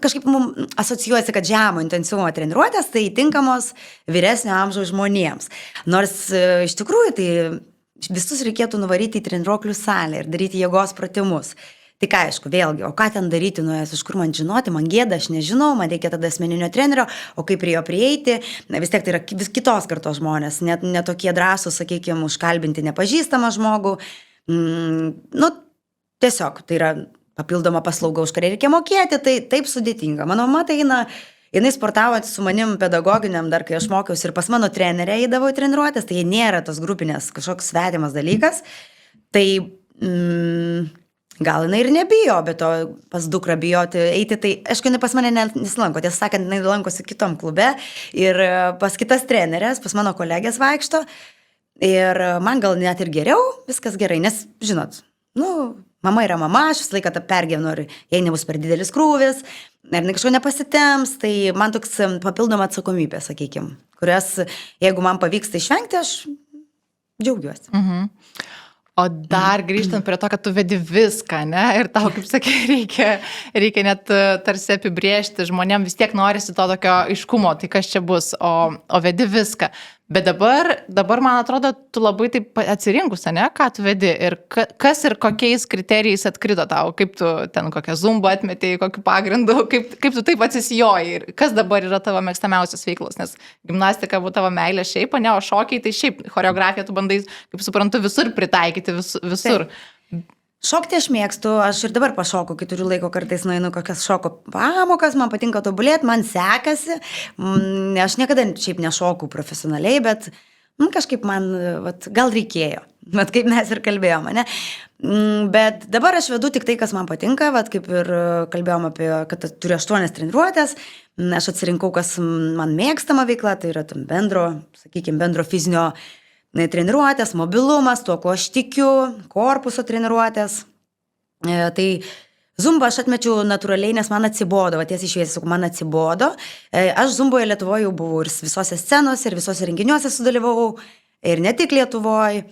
kažkaip mums asocijuojasi, kad žemo intensyvumo treniruotės tai tinkamos vyresnio amžiaus žmonėms. Nors iš tikrųjų tai visus reikėtų nuvaryti į treniruoklių salę ir daryti jėgos pratimus. Tik aišku, vėlgi, o ką ten daryti, iš kur man žinoti, man gėda, aš nežinau, man reikia tada asmeninio trenerio, o kaip prie jo prieiti, vis tiek tai yra vis kitos kartos žmonės, net tokie drąsūs, sakykime, užkalbinti nepažįstamą žmogų. Tiesiog, tai yra papildoma paslauga, už kurią reikia mokėti, tai taip sudėtinga. Mano mama tai jinai sportavo su manim pedagoginiam, dar kai aš mokiausi ir pas mano trenerę eidavau į treniruotės, tai nėra tos grupinės kažkoks svetimas dalykas. Tai gal jinai ir nebijo, bet to pas dukrą bijoti eiti, tai aišku, jinai pas mane nesilanko, tiesą sakant, jinai lankosi kitom klube ir pas kitas trenerės, pas mano kolegės vaikšto ir man gal net ir geriau, viskas gerai, nes, žinot, mama yra mama, aš visą laiką tą pergyvenu, ir jei nebus per didelis krūvis, ar kažko nepasitems, tai man toks papildoma atsakomybė, sakykim, kurias, jeigu man pavyksta išvengti, aš džiaugiuosi. Mhm. O dar grįžtant prie to, kad tu vedi viską, ne? Ir tau, kaip sakė, reikia net tarsi apibrėžti, žmonėm vis tiek norisi to tokio aiškumo, tai kas čia bus, o vedi viską. Bet dabar, man atrodo, tu labai taip atsirinkus, ne, ką tu vedi ir kas ir kokiais kriterijais atkrito tau, kaip tu ten kokią zumbą atmetėjai, kokiu pagrindu, kaip tu taip atsisijoji ir kas dabar yra tavo mėgstamiausias veiklos, nes gimnastika buvo tavo meilė šiaip, ne, o šokiai tai šiaip choreografiją tu bandai, kaip suprantu, visur pritaikyti, visur. Taip. Šokti aš mėgstu, aš ir dabar pašoku, kai turiu laiko, kartais nueinu kokias šoko pamokas, man patinka tobulėti, man sekasi, aš niekada šiaip nešoku profesionaliai, bet kažkaip man, gal reikėjo, kaip mes ir kalbėjome, ne? Bet dabar aš vedu tik tai, kas man patinka, kaip ir kalbėjom apie, kad turiu 8 treniruotės, aš atsirinkau, kas man mėgstama veikla, tai yra bendro fizinio treniruotės, mobilumas, tuo, ko aš tikiu, korpuso treniruotės. Tai Zumbą aš atmečiau natūraliai, nes man atsibodo, tiesiai šviesiai, man atsibodo. Aš Zumboje Lietuvoje jau buvau ir visose scenose, ir visose renginiuose sudalyvavau, ir ne tik Lietuvoje.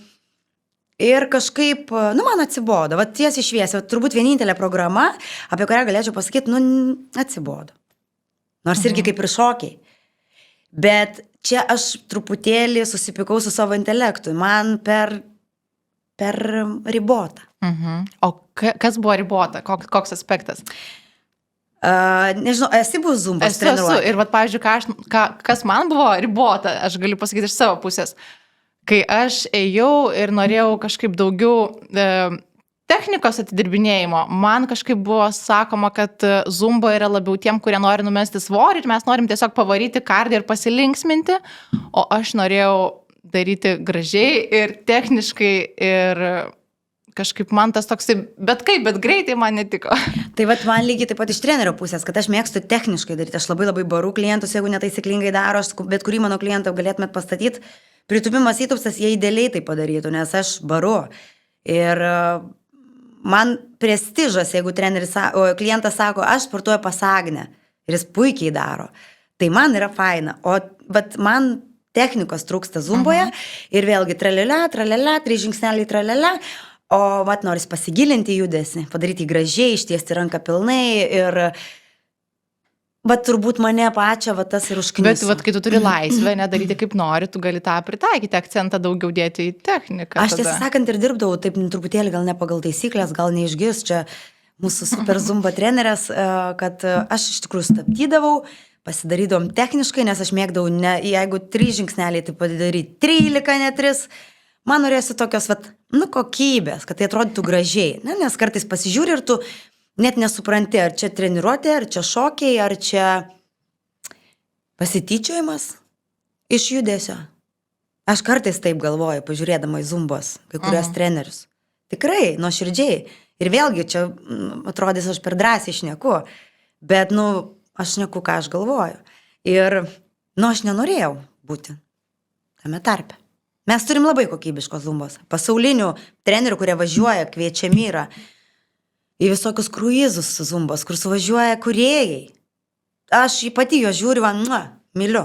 Ir kažkaip, man atsibodo, tiesiai šviesiai, turbūt vienintelė programa, apie kurią galėčiau pasakyti, atsibodo. Nors irgi kaip ir šokiai. Bet čia aš truputėlį susipykau su savo intelektu, man per ribota. O kas buvo ribota? Koks aspektas? Nežinau, esi buvus Zumbos treniruotė? Ir pavyzdžiui, kas man buvo ribota, aš galiu pasakyti iš savo pusės. Kai aš ėjau ir norėjau kažkaip daugiau technikos atidirbinėjimo, man kažkaip buvo sakoma, kad Zumbo yra labiau tiem, kurie nori numesti svorį ir mes norim tiesiog pavaryti kardiją ir pasilinksminti, o aš norėjau daryti gražiai ir techniškai ir kažkaip man tas toks, bet greitai man netiko. Tai man lygiai taip pat iš trenerio pusės, kad aš mėgstu techniškai daryti, aš labai baru klientus, jeigu netaisyklingai daro, bet kurį mano klientą galėtumėt pastatyti, pritupimas įtupstas, jie idealiai tai padarytų, nes aš baru. Ir man prestižas, jeigu klientas sako, aš sportuoju pas Agnę ir jis puikiai daro, tai man yra faina, bet man technikos trūksta Zumboje ir vėlgi tralelė, 3 žingsneliai tralelė, o noris pasigilinti judesį, padaryti gražiai, ištiesti ranką pilnai ir turbūt mane pačią tas ir užkniso. Bet kai tu turi laisvę, nedaryti kaip nori, tu gali tą pritaikyti, akcentą daugiau dėti į techniką. Aš tiesą sakant ir dirbdavau, taip truputėlį gal ne pagal taisyklės, gal neišgis čia mūsų super Zumba trenerės, kad aš iš tikrųjų stabdydavau, pasidarydavom techniškai, nes aš mėgdavau, jeigu 3 žingsneliai, tai padaryti 13, ne 3. Man norėsi tokios, kokybės, kad tai atrodytų gražiai, nes kartais pasižiūri ir tu net nesupranti, ar čia treniruotė, ar čia šokiai, ar čia pasityčiojimas iš judesio. Aš kartais taip galvoju, pažiūrėdama į Zumbos, kai kurios trenerius. Tikrai, nuoširdžiai. Ir vėlgi, čia atrodys, aš per drąsiai šneku, bet, aš šneku, ką aš galvoju. Ir, aš nenorėjau būti tame tarpe. Mes turim labai kokybiškos Zumbos. Pasaulinių trenerių, kurie važiuoja, kviečiami yra į visokius kruizus su Zumbos, kur suvažiuoja kūrėjai. Aš pati jo žiūriu, myliu.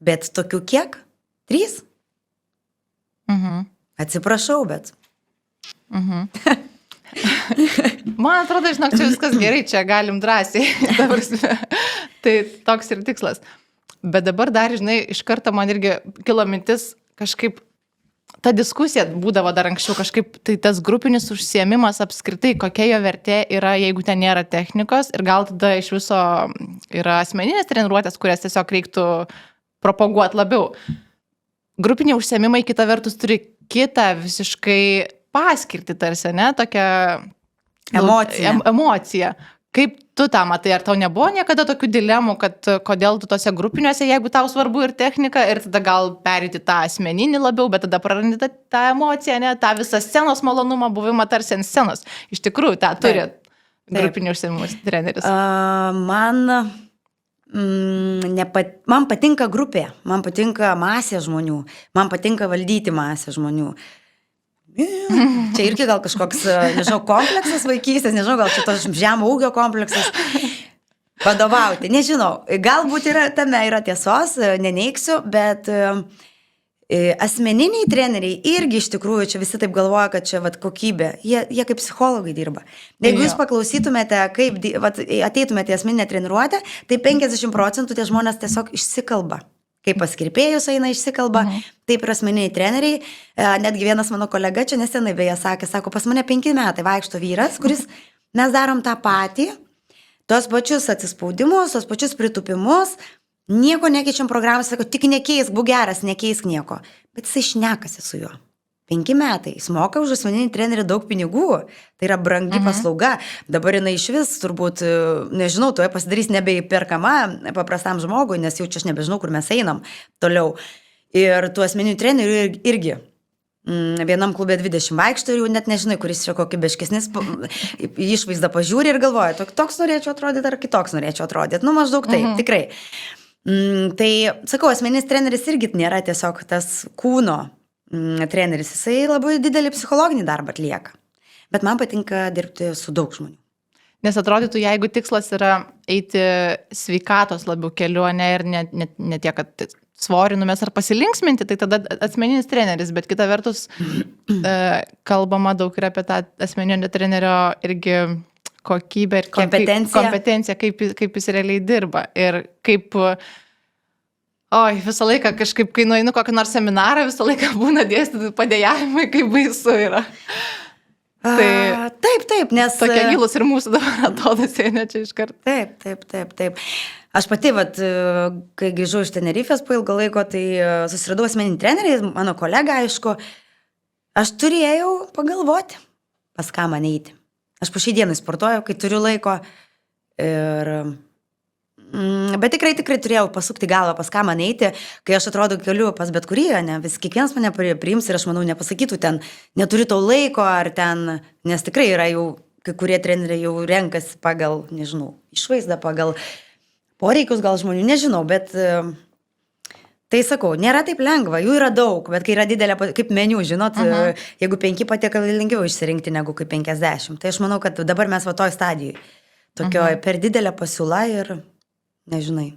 Bet tokių kiek? 3? Atsiprašau, bet. Man atrodo, žinok, čia viskas gerai, čia galim drąsiai. Tai toks ir tikslas. Bet dabar dar, iš karto man irgi kilo mintis, kažkaip ta diskusija būdavo dar anksčiau, kažkaip tai tas grupinis užsiėmimas apskritai, kokia jo vertė yra, jeigu ten nėra technikos ir gal tada iš viso yra asmeninės treniruotės, kurias tiesiog reiktų propaguoti labiau. Grupiniai užsiėmimai kita vertus turi kitą visiškai paskirtį tarsi, ne, tokią emociją. Kaip tu tą matai, ar tau nebuvo niekada tokių dilemų, kad kodėl tu tose grupiniuose, jeigu tau svarbu ir technika, ir tada gal perėti tą asmeninį labiau, bet tada prarandi tą emociją, ne, tą visą scenos malonumą, buvimą tarsi ant scenos. Iš tikrųjų, tą turi grupinių užsiėmimų treneris. Man patinka grupė, man patinka masė žmonių, man patinka valdyti masę žmonių. Čia irgi gal kažkoks, nežinau, kompleksas vaikystės, nežinau, gal čia tos žemo ūgio kompleksas. Vadovauti, nežinau, galbūt tame yra tiesos, neneigsiu, bet asmeniniai treneriai irgi iš tikrųjų, čia visi taip galvoja, kad čia kokybė, jie kaip psichologai dirba. Jeigu jūs paklausytumėte, kaip ateitumėte į asmeninę treniruotę, tai 50% tie žmonės tiesiog išsikalba. Kaip pas kirpėjus eina išsikalba, taip ir asmeniniai treneriai. Netgi vienas mano kolega čia nesenai beje sako, pas mane 5 metai vaikšto vyras, kuris mes darom tą patį, tos pačius atsispaudimus, tos pačius pritupimus, nieko nekeičiam programą, sako, tik nekeisk, būk geras, nekeisk nieko. Bet jisai šnekasi su juo. 5 metai, jis moka už asmeninį trenerį daug pinigų, tai yra brangi paslauga, dabar jinai iš vis turbūt, nežinau, tuoj pasidarys nebeįperkama paprastam žmogui, nes jau čia aš nebežinau, kur mes einam toliau. Ir tų asmeninių trenerių irgi, vienam klube 20 vaikšto ir jau net nežinai, kuris yra kokybiškesnis, išvaizdą pažiūri ir galvoja, toks norėčiau atrodyti ar kitoks norėčiau atrodyti, maždaug taip, tikrai. Tai, sakau, asmeninis treneris irgi nėra tiesiog tas kūno treneris, jisai labai didelį psichologinį darbą atlieka. Bet man patinka dirbti su daug žmonių. Nes atrodytų, jeigu tikslas yra eiti sveikatos labiau keliu, ne ir ne tiek, kad svorį numės ar pasilinksminti, tai tada asmeninis treneris, bet kita vertus kalbama daug ir apie tą asmeninio trenerio irgi kokybę ir kompetenciją, kaip jis realiai dirba ir kaip, visą laiką kažkaip, kai nueinu kokį nors seminarą, visą laiką būna dėstyti padėjavimai, kaip baisu yra. Tai, taip, nes... Tokie gilus ir mūsų dabar atrodo sėnė čia iškart. Taip. Aš pati, kai grįžau iš Tenerifės po ilgo laiko, tai susiradau asmeninį trenerį, mano kolega, aišku, aš turėjau pagalvoti, pas ką man eiti. Aš po šiai dienai sportuoju, kai turiu laiko, bet tikrai turėjau pasukti galvą, pas ką man eiti, kai aš atrodo keliu pas bet kurį, ne, vis kiekvienas mane priims ir aš manau nepasakytų ten, neturi to laiko ar ten, nes tikrai yra jau, kai kurie treneriai jau renkasi pagal, nežinau, išvaizdą, pagal poreikius gal žmonių, nežinau, bet tai sakau, nėra taip lengva, jų yra daug, bet kai yra didelė, kaip meniu, žinot, jeigu 5 patiekalai lengviau išsirinkti negu kaip 50, tai aš manau, kad dabar mes va toj stadijoj, tokio per didelė pasiūla ir nežinai.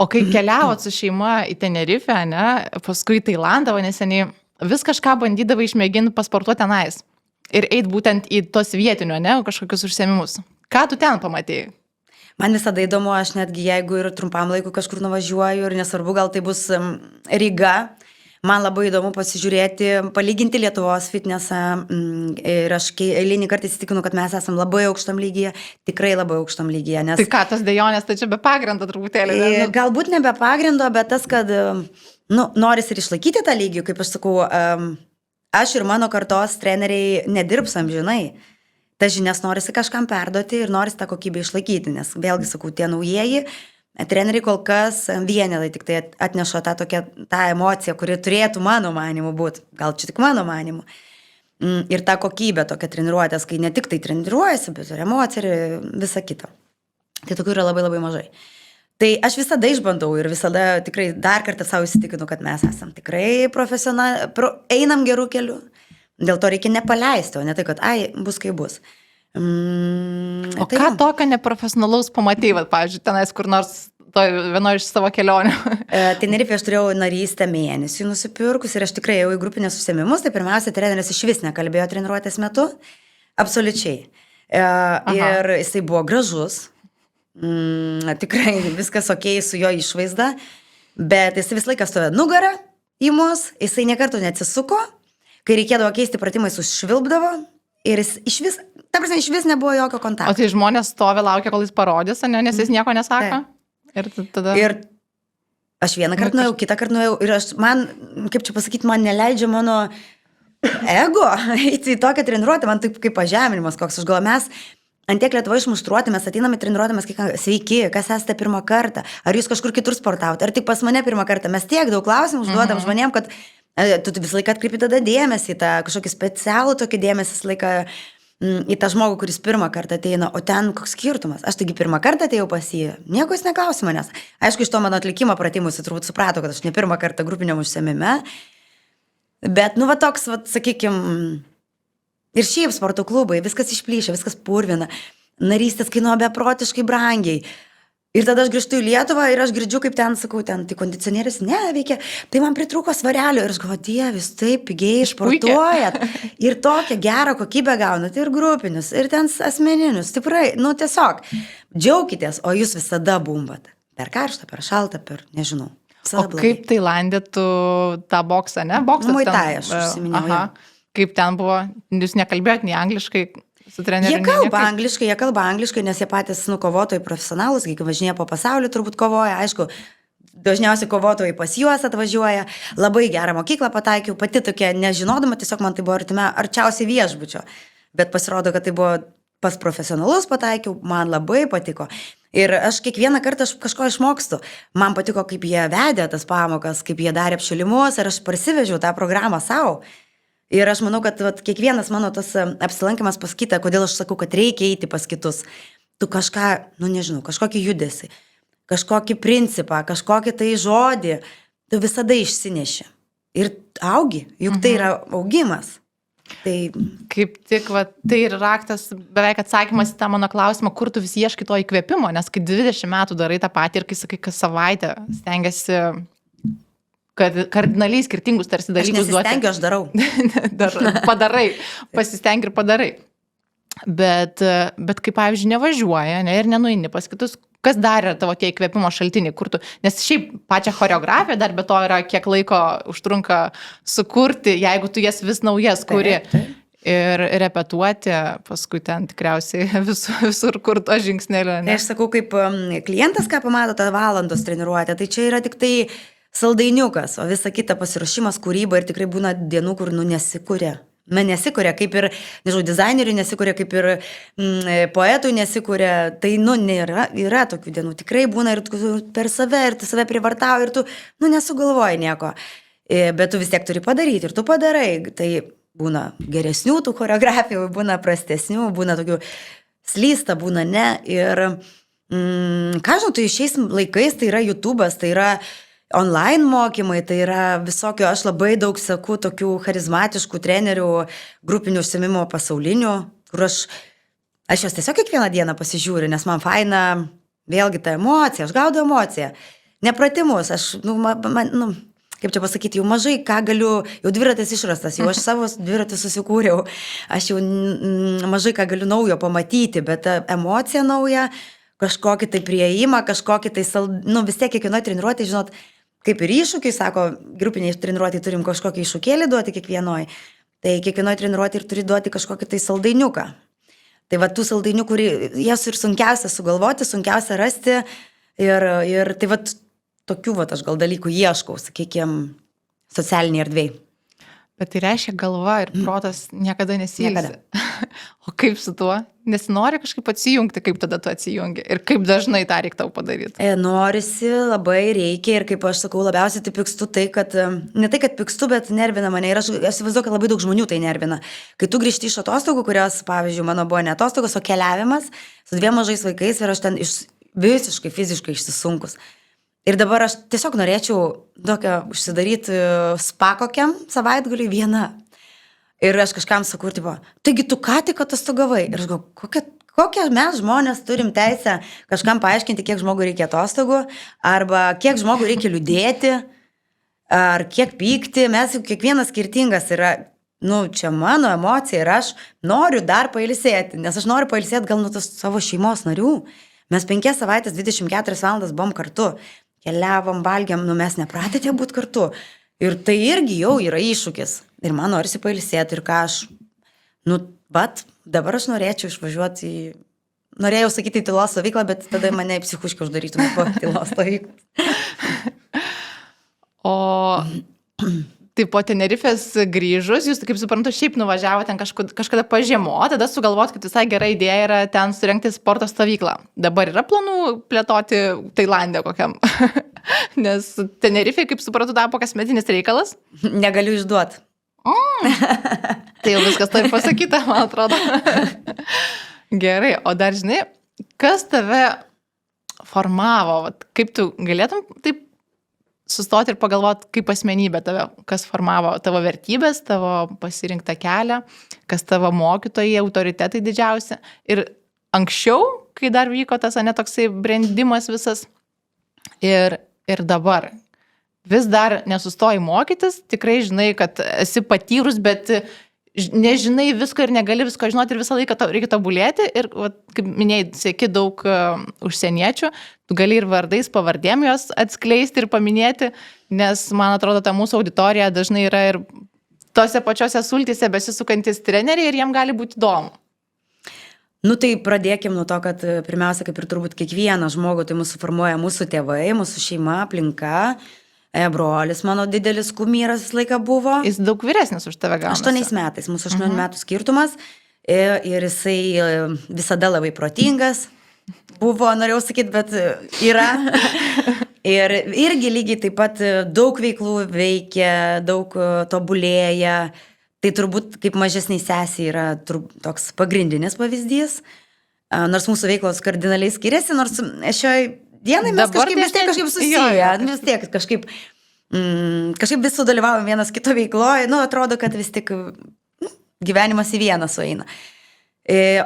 O kai keliavot su šeima į Tenerifę, ne, paskui į Tailandą, neseniai, vis kažką bandydavai išmėginti pasportuoti tenais ir eit būtent į tos vietinio, ne, kažkokius užsiėmimus. Ką tu ten pamatėjai? Man visada įdomu, aš netgi jeigu ir trumpam laiku kažkur nuvažiuoju ir nesvarbu, gal tai bus Ryga, man labai įdomu pasižiūrėti, palyginti Lietuvos fitnesą ir aš eilinį kartą įsitikinu, kad mes esam labai aukštam lygyje, tikrai labai aukštam lygyje. Nes... Tai ką, tas dejonės, tai čia be pagrindo truputėlį? Galbūt ne be pagrindo, bet tas, kad noris ir išlaikyti tą lygį, kaip aš sakau, aš ir mano kartos treneriai nedirbs amžinai. Tas žinias norisi kažkam perduoti ir norisi tą kokybę išlaikyti, nes vėlgi sakau, tie naujieji treneriai kol kas vienetai tik tai atneša tą emociją, kuri turėtų mano manimu būti, gal čia tik mano manimu. Ir tą kokybę tokia treniruotės, kai ne tik tai treniruojasi, bet ir emocija ir visa kita. Tai tokių yra labai labai mažai. Tai aš visada išbandau ir visada tikrai dar kartą savo įsitikinu, kad mes esam tikrai profesionaliai, einam gerų kelių. Dėl to reikia nepaleisti, o ne tai, kad bus kaip bus. O ką tokio neprofesionalaus pamatei, pavyzdžiui, tenais kur nors vienoje iš savo kelionių? Tenerifėje aš turėjau narystę mėnesį nusipirkus ir aš tikrai jau į grupinės užsiėmimus, tai pirmiausia, treneris išvis nekalbėjo treniruotės metu, absoliučiai. Ir jisai buvo gražus, tikrai viskas okei su jo išvaizda, bet jisai visą laiką stovėjo nugarą į mus, jisai niekartų neatsisuko, kai reikėdavo keisti pratimais, užšvilpdavo ir jis išvis nebuvo jokio kontakto. O tai žmonės stovi, laukia, kol jis parodys, ne, nes jis nieko nesako? Ir aš vieną kartą nuėjau, kitą kartą nuėjau ir man, kaip čia pasakyti, man neleidžia mano ego eiti į tokią treniruotę, man taip kaip pažeminimas koks, aš galvoju, mes ant tiek Lietuvoje išmuštruoti, mes ateiname treniruotę, mes sveiki, kas esate pirmą kartą, ar jūs kažkur kitur sportavote, ar tik pas mane pirmą kartą, mes tiek daug klausimų užduodam žmonėm, kad tu visą laiką atkreipi tada dėmesį, tą kažkokį specialų tokį dėmesį visą laiką į tą žmogų, kuris pirmą kartą ateina, o ten koks skirtumas. Aš taigi pirmą kartą atėjau pas jį, nieko jis neklausė manęs. Aišku, iš to mano atlikimo pratimų jis turbūt suprato, kad aš ne pirmą kartą grupiniam užsiėmime, bet, toks, sakykim, ir šiaip sporto klubai, viskas išplyšia, viskas purvina, narystės kainuoja beprotiškai brangiai. Ir tada aš grįžtu į Lietuvą ir aš girdžiu, kaip ten, sakau, ten tai kondicionierius neveikia, tai man pritrūko svarelio ir aš galvoju, Dievis, taip pigiai sportuojat ir tokią gerą kokybę gaunat ir grupinius, ir ten asmeninius, tikrai, tiesiog džiaukitės, o jūs visada bumbat. Per karštą, per šaltą, per, nežinau. O kaip Tailandė tu tą boksą, ne? Boksas Muay Thai aš užsiminėjau. Kaip ten buvo, jūs nekalbėjot nei angliškai? Jie kalba angliškai, nes jie patys kovotojai profesionalus, kai važinėja po pasaulį, turbūt kovoja, aišku, dažniausiai kovotojai pas juos atvažiuoja, labai gerą mokyklą pataikiau, pati tokia nežinodama, tiesiog man tai buvo arčiausiai viešbučio, bet pasirodo, kad tai buvo pas profesionalus pataikiau, man labai patiko. Ir aš kiekvieną kartą kažko išmokstu, man patiko, kaip jie vedė tas pamokas, kaip jie darė apšilimus ir aš parsivežiau tą programą savo. Ir aš manau, kad kiekvienas mano tas apsilankimas pas kitą, kodėl aš sakau, kad reikia eiti pas kitus. Tu kažką, nežinau, kažkokį judesį, kažkokį principą, kažkokį tai žodį, tu visada išsineši. Ir augi, juk tai yra augimas. Tai kaip tik, va, tai ir raktas, beveik atsakymas į tą mano klausimą, kur tu vis ieškai to įkvėpimo, nes kai 20 metų darai tą patį ir kai sakai, kas savaitę stengiasi kad kardinaliai skirtingus tarsi dalykus duoti. Aš nesistengiu, aš darau. Padarai, pasistengi ir padarai. Bet kaip, pavyzdžiui, nevažiuoja ir nenuini pas kitus, kas dar yra tavo tie įkvėpimo šaltiniai, kur tu, nes šiaip pačią choreografiją dar be to yra, kiek laiko užtrunka sukurti, jeigu tu jas vis naujas kuri. Ir repetuoti, paskui ten tikriausiai visur kur to žingsnelio. Tai aš sakau, kaip klientas, ką pamato tą valandos treniruotę, tai čia yra tik tai saldainiukas, o visa kita pasiruošimas, kūryba ir tikrai būna dienų, kur nesikuria. Nesikuria, kaip ir, nežinau, dizaineriui nesikuria, kaip ir poetui nesikuria. Tai, yra tokių dienų. Tikrai būna ir tu per save, ir tu save privartauji, ir tu, nesugalvoji nieko. Bet tu vis tiek turi padaryti, ir tu padarai. Tai būna geresnių tų choreografijų, būna prastesnių, būna tokių slysta, būna ne. Ir, ką žinau, tai šiais laikais tai yra YouTube'as, tai yra online mokymai, tai yra visokio, aš labai daug seku tokių charizmatiškų trenerių, grupinių užsiėmimo pasaulinių, kur aš juos tiesiog kiekvieną dieną pasižiūriu, nes man faina vėlgi ta emocija, aš gaudau emociją, nepratimus, aš, kaip čia pasakyti, jau mažai ką galiu, jau dviratis išrastas, jau aš savo dviratį susikūriau, aš jau mažai ką galiu naujo pamatyti, bet ta emocija nauja, kažkokį tai prieimą, kažkokį tai, vis tiek kiekvienoje treniruotėje, žinot, kaip ir iššūkiai, sako, grupiniai treniruotėje turim kažkokį iššūkėlį duoti kiekvienoje, tai kiekvienoje treniruotėje ir turi duoti kažkokį tai saldainiuką. Tai va tų saldainiukų, jas ir sunkiausia sugalvoti, sunkiausia rasti ir tai va tokių va aš gal dalykų ieškau, sakykime, socialiniai erdvėjai. Bet tai reiškia, galva ir protas niekada nesiilsi. O kaip su tuo? Nesinori kažkaip atsijungti, kaip tada tu atsijungi? Ir kaip dažnai tą reikia tau padaryti? Norisi, labai reikia ir kaip aš sakau, labiausiai tai pykstu tai, kad, ne tai, kad pykstu, bet nervina mane. Ir aš įsivaizduoju, kad labai daug žmonių tai nervina. Kai tu grįžti iš atostogų, kurios, pavyzdžiui, mano buvo ne atostogos, o keliavimas su 2 mažais vaikais ir aš ten visiškai fiziškai išsisunkus. Ir dabar aš tiesiog norėčiau tokią užsidaryti spa kokiam savaitgaliui viena. Ir aš kažkam sakau, tipo, taigi tu ką tik atostogavai? Ir aš galvoju, kokią mes žmonės turim teisę kažkam paaiškinti, kiek žmogui reikia atostogų, arba kiek žmogui reikia liūdėti, ar kiek pykti. Mes jau kiekvienas skirtingas yra, čia mano emocija ir aš noriu dar pailsėti, nes aš noriu pailsėti gal nuo tos savo šeimos narių. Mes 5 savaitės 24 valandas buvom kartu. Keliavom, valgiam, mes nepratėte būti kartu. Ir tai irgi jau yra iššūkis. Ir man norisi pailsėti ir ką aš, dabar aš norėčiau išvažiuoti norėjau sakyti tylos stovyklą, bet tada mane į psichuškę uždarytume po tylos stovyklą. O tai po Tenerifės grįžus, jūs, kaip suprantu, šiaip nuvažiavo ten kažkada pažiemo, tada sugalvot, kad visai gera idėja yra ten surengti sporto stovyklą. Dabar yra planų plėtoti Tailandė kokiam? Nes Tenerifė, kaip suprantu, tapo kasmetinis reikalas. Negaliu išduoti. Tai jau viskas taip pasakyta, man atrodo. Gerai, o dar žinai, kas tave formavo? Kaip tu galėtum taip sustoti ir pagalvoti, kaip asmenybė tave, kas formavo tavo vertybės, tavo pasirinktą kelią, kas tavo mokytojai, autoritetai didžiausi. Ir anksčiau, kai dar vyko tas toksai brendimas visas, ir dabar vis dar nesustoji mokytis, tikrai žinai, kad esi patyrus, bet nežinai visko ir negali visko žinoti ir visą laiką reikia tobulėti. Ir, kaip minėjai, seki daug užsieniečių, tu gali ir vardais, pavardėm jos atskleisti ir paminėti, nes, man atrodo, ta mūsų auditorija dažnai yra ir tose pačiose sultyse besisukantis treneriai ir jiem gali būti įdomu. Tai pradėkim nuo to, kad pirmiausia, kaip ir turbūt kiekvieną žmogų, tai mūsų formuoja mūsų tėvai, mūsų šeima, aplinka. Brolis mano didelis kumyras visą laiką buvo. Jis daug vyresnis už tave gaunasi. 8 metais, mūsų 8 metų skirtumas. Ir jisai visada labai protingas. Buvo, norėjau sakyti, bet yra. Ir irgi lygiai taip pat daug veiklų veikia, daug tobulėja. Tai turbūt kaip mažesniai sesiai yra toks pagrindinis pavyzdys. Nors mūsų veiklos kardinaliai skiriasi, nors šioj dienai mes kažkaip susiję, vis tiek kažkaip vis sudalyvavom vienas kito veikloje, atrodo, kad vis tik gyvenimas į vieną sueina.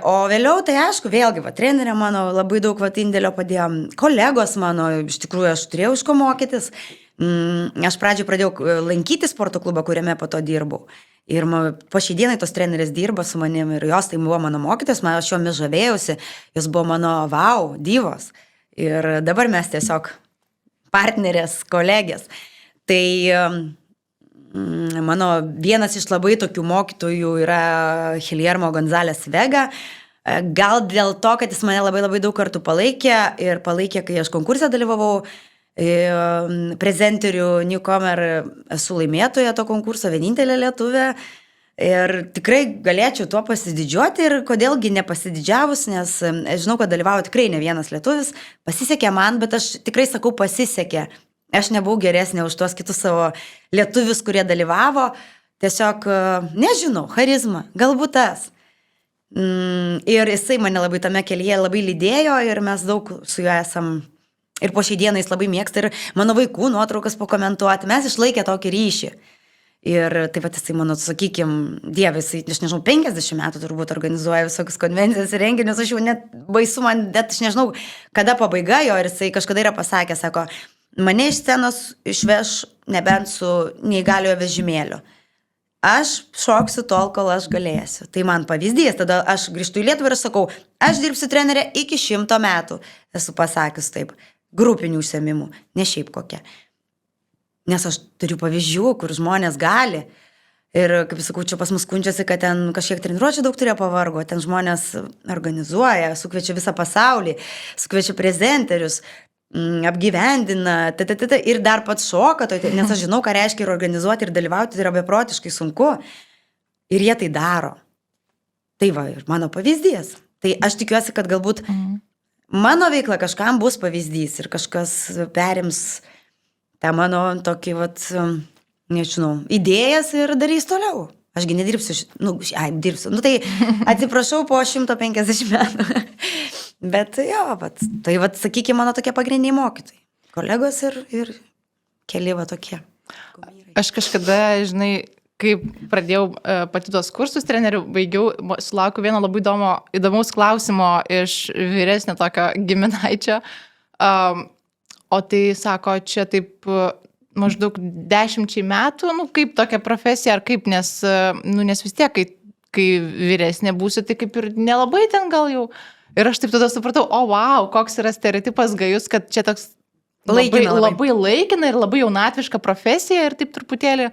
O vėliau, tai aišku, vėlgi, trenerė mano labai daug indėlio padėjo, kolegos mano, iš tikrųjų, aš turėjau iš ko mokytis. Aš pradžioj pradėjau lankyti sporto klubą, kuriame po to dirbau. Ir po šiai dienai tos trenerės dirba su manim ir jos tai buvo mano mokytis, aš jomis žavėjausi, jos buvo mano divos. Ir dabar mes tiesiog partnerės, kolegės. Tai mano vienas iš labai tokių mokytojų yra Hiljermo González Vega. Gal dėl to, kad jis mane labai daug kartų palaikė ir palaikė, kai aš konkurse dalyvavau, prezenterių Newcomer esu laimėtoja to konkurso, vienintelė lietuvė ir tikrai galėčiau tuo pasididžiuoti ir kodėlgi nepasididžiavus, nes žinau, kad dalyvavo tikrai ne vienas lietuvis, pasisekė man, bet aš tikrai sakau pasisekė, aš nebuvau geresnė už tuos kitus savo lietuvius, kurie dalyvavo, tiesiog, nežinau, charizma, galbūt tas. Ir jisai mane labai tame kelyje labai lydėjo ir mes daug su juo esam. Ir po šiai dienai jis labai mėgsta ir mano vaikų nuotraukas pakomentuoti. Mes išlaikė tokį ryšį. Ir taip pat jisai, mano, sakykime, Dieve, jisai, aš nežinau, 50 metų turbūt organizuoja visokius konvencijas ir renginius. Aš jau net baisu man, net aš nežinau, kada pabaiga jo. Ir jisai kažkada yra pasakęs, sako, mane iš scenos išveš nebent su neįgaliojo vežimėliu. Aš šoksiu tol, kol aš galėsiu. Tai man pavyzdys. Tada aš grįžtu į Lietuvą ir sakau, aš dirbsiu trenerė iki 100 metų. Esu pasakius taip. Grupinių užsiėmimų, ne šiaip kokia. Nes aš turiu pavyzdžių, kur žmonės gali. Ir, kaip sakau, čia pas mus skundžiasi, kad ten kažkiek treniruočių daug turėjo pavargo, ten žmonės organizuoja, sukviečia visą pasaulį, sukviečia prezenterius, apgyvendina, ir dar pats šoka, nes aš žinau, ką reiškia ir organizuoti, ir dalyvauti, tai yra beprotiškai sunku. Ir jie tai daro. Tai va, ir mano pavyzdys. Tai aš tikiuosi, kad galbūt mano veikla kažkam bus pavyzdys ir kažkas perims tą mano tokį, nežinau, idėjas ir darys toliau. Ašgi nedirbsiu, dirbsiu. Tai atsiprašau po 150 metų. Bet jo, tai sakykime, mano tokie pagrindiniai mokytojai. Kolegos ir keli tokie. Aš kažkada, žinai, kai pradėjau pati tos kursus trenerių, baigiau, sulaukiu vieno labai įdomaus klausimo iš vyresnio tokio giminaičio. O tai sako, čia taip maždaug 10 metų, kaip tokia profesija, ar kaip, nes vis tiek, kai vyresnė būsi, tai kaip ir nelabai ten gal jau. Ir aš taip tada supratau, wow, koks yra stereotipas gajus, kad čia toks labai laikina ir labai jaunatviška profesija ir taip truputėlį.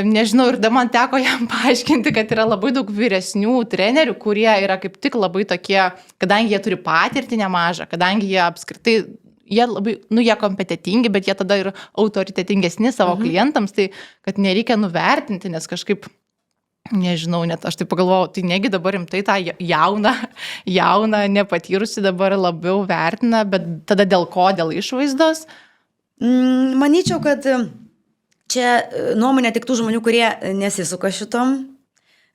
Nežinau, ir man teko jam paaiškinti, kad yra labai daug vyresnių trenerių, kurie yra kaip tik labai tokie, kadangi jie turi patirtį nemažą, kadangi jie apskritai, jie labai, jie kompetitingi, bet jie tada ir autoritetingesni savo klientams, tai kad nereikia nuvertinti, nes kažkaip, nežinau, net aš tai pagalvojau, tai negi dabar rimtai tą jauną, nepatyrusi dabar labiau vertina, bet tada dėl ko, dėl išvaizdos? Manyčiau, kad čia nuomonė tik tų žmonių, kurie nesisuka šitom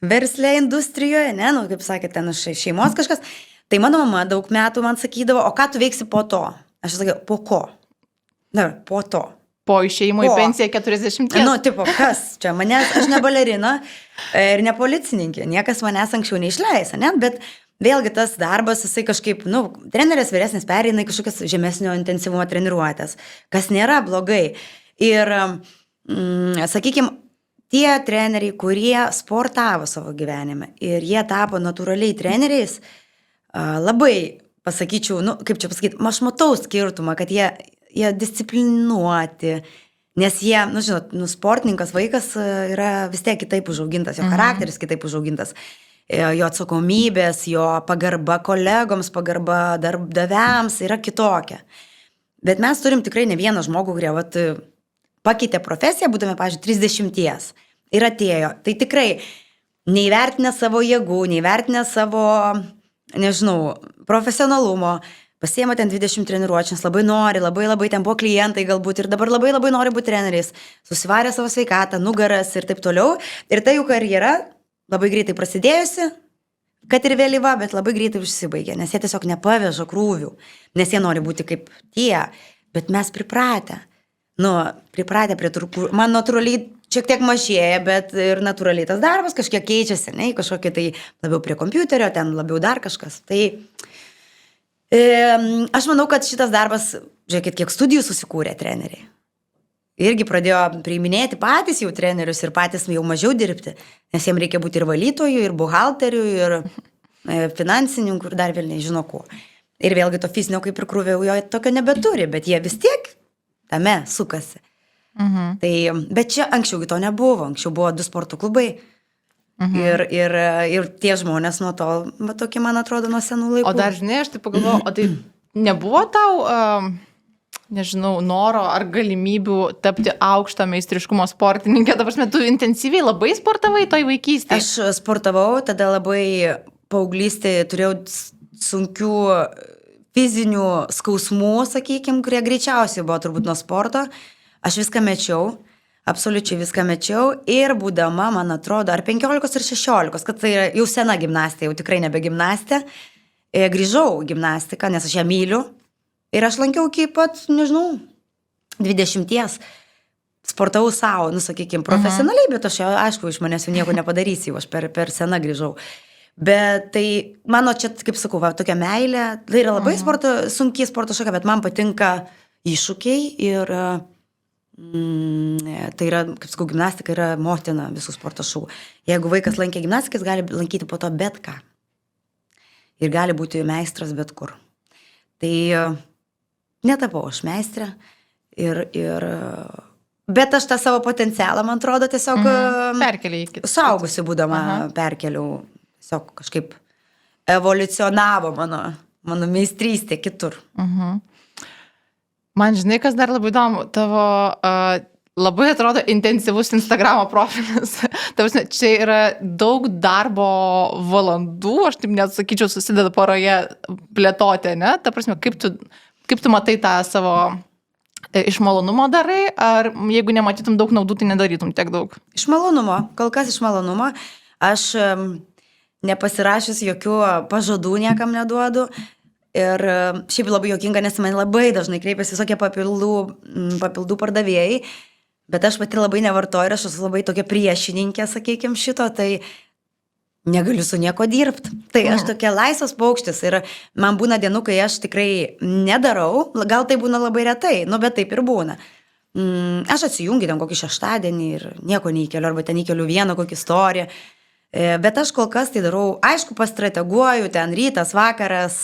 verslė industrijoje, kaip sakė, ten iš šeimos kažkas. Tai mano mama daug metų man sakydavo, o ką tu veiksi po to? Aš sakiau, po ko? Po to. Po išėjimo į pensiją 40. Tipo, kas čia? Aš ne balerina ir ne policininkė. Niekas manęs anksčiau neišleis, bet vėlgi tas darbas, jisai kažkaip, treneris vyresnis pereina į kažkokias žemesnio intensyvumo treniruotės, kas nėra blogai. Ir sakykime, tie treneriai, kurie sportavo savo gyvenime ir jie tapo natūraliai treneriais, labai pasakyčiau, kaip čia pasakyti, aš matau skirtumą, kad jie disciplinuoti, nes jie, žinot, sportininkas vaikas yra vis tiek kitaip užaugintas, jo charakteris kitaip užaugintas, jo atsakomybės, jo pagarba kolegoms, pagarba darbdaviams yra kitokia. Bet mes turim tikrai ne vieną žmogų, kurie pakeitė profesiją, būdami, pavyzdžiui, 30 ir atėjo. Tai tikrai neįvertinę savo jėgų, neįvertinę savo, nežinau, profesionalumo, pasiėmė ten 20 treniruočių, nes labai nori, labai ten buvo klientai galbūt ir dabar labai nori būti treneriais, susivarė savo sveikatą, nugaras ir taip toliau. Ir ta jų karjera labai greitai prasidėjusi, kad ir vėlyva, bet labai greitai užsibaigė, nes jie tiesiog nepaveža krūvių, nes jie nori būti kaip tie, bet mes pripratę prie turkų. Man natūraliai šiek tiek mažėja, bet ir natūraliai tas darbas kažkiek keičiasi, ne, kažkokia tai labiau prie kompiuterio, ten labiau dar kažkas. Tai aš manau, kad šitas darbas, žiūrėkit, kiek studijų susikūrė treneriai. Irgi pradėjo priiminėti patys jau trenerius ir patys jau mažiau dirbti, nes jiems reikia būti ir valytojų, ir buhalterių, ir finansininkų, ir dar vėl nežino ko. Ir vėlgi to fizinio kaip ir krūvio jo tokio nebeturi, bet jie vis tiek tame sukasi. Tai, bet čia anksčiau to nebuvo, anksčiau buvo 2 sporto klubai. Ir tie žmonės nuo to, tokie man atrodo, nuo senų laikų. O dar žinai, aš taip pagalvoju, o tai nebuvo tau, nežinau, noro ar galimybių tapti aukštą meistriškumo sportininkę? Ta prasme, tu intensyviai labai sportavai toj vaikystėje? Aš sportavau, tada labai paauglystėje turėjau sunkių fizinių skausmų, sakykime, kurie greičiausiai buvo turbūt nuo sporto. Aš viską mečiau. Absoliučiai viską mečiau ir būdama, man atrodo, ar 15 ar 16, kad tai yra jau sena gimnastė, jau tikrai nebe gimnastė, grįžau gimnastiką, nes aš ją myliu ir aš lankiau iki pat, nežinau, 20, sportavau savo, sakykime, profesionaliai, bet aš jau, aišku, iš manęs jau nieko nepadarysiu, aš per seną grįžau. Bet tai mano čia, kaip sakau, tokia meilė, tai yra labai sunkiai sporto šaka, bet man patinka iššūkiai ir tai yra, kaip sakau, gimnastika yra motina visų sporto šou. Jeigu vaikas lankė gimnastiką, jis gali lankyti po to bet ką. Ir gali būti meistras bet kur. Tai netapau aš meistrė. Bet aš tą savo potencialą, man atrodo, tiesiog suaugusi būdama perkeliau. Tiesiog kažkaip evoliucionavo mano meistrystė kitur. Man žinai, kas dar labai įdomu, tavo labai atrodo intensyvus Instagramo profilis. Tavusne, čia yra daug darbo valandų, aš taip net sakyčiau, susideda poroje plėtoti, ne? Ta prasme, kaip tu matai tą savo iš malonumo darai, ar jeigu nematytum daug naudų, tai nedarytum tiek daug? Iš malonumo, kol kas iš malonumo. Aš nepasirašęs jokių pažadų niekam neduodu. Ir šiaip labai juokinga, nes man labai dažnai kreipiasi visokie papildų pardavėjai, bet aš pati labai nevartoju ir aš esu labai tokia priešininkė, sakykime, šito, tai negaliu su nieko dirbti. Tai aš tokia laisvas paukštis ir man būna dienų, kai aš tikrai nedarau, gal tai būna labai retai, bet taip ir būna. Aš atsijungiu ten kokį šeštadienį ir nieko neįkeliu, arba ten įkeliu vieną kokį istoriją. Bet aš kol kas tai darau, aišku, pastrateguoju, ten rytas, vakaras,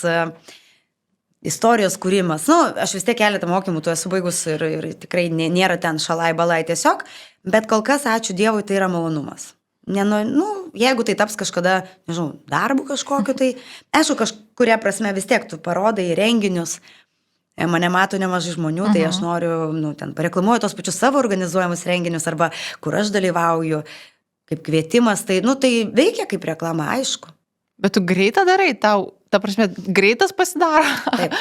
istorijos kūrimas. Aš vis tiek keletą mokymų tu esu baigus ir tikrai nėra ten šalai balai tiesiog, bet kol kas, ačiū Dievui, tai yra malonumas. Jeigu tai taps kažkada, nežinau, darbu kažkokiu, tai aišku, kažkuria prasme vis tiek tu parodai renginius, mane mato nemažai žmonių, tai aš noriu, ten pareklamuoju tos pačius savo organizuojamus renginius arba kur aš dalyvauju, kaip kvietimas, tai veikia kaip reklama, aišku. Bet tu greitą darai, tau, ta prasme, greitas pasidaro? Taip,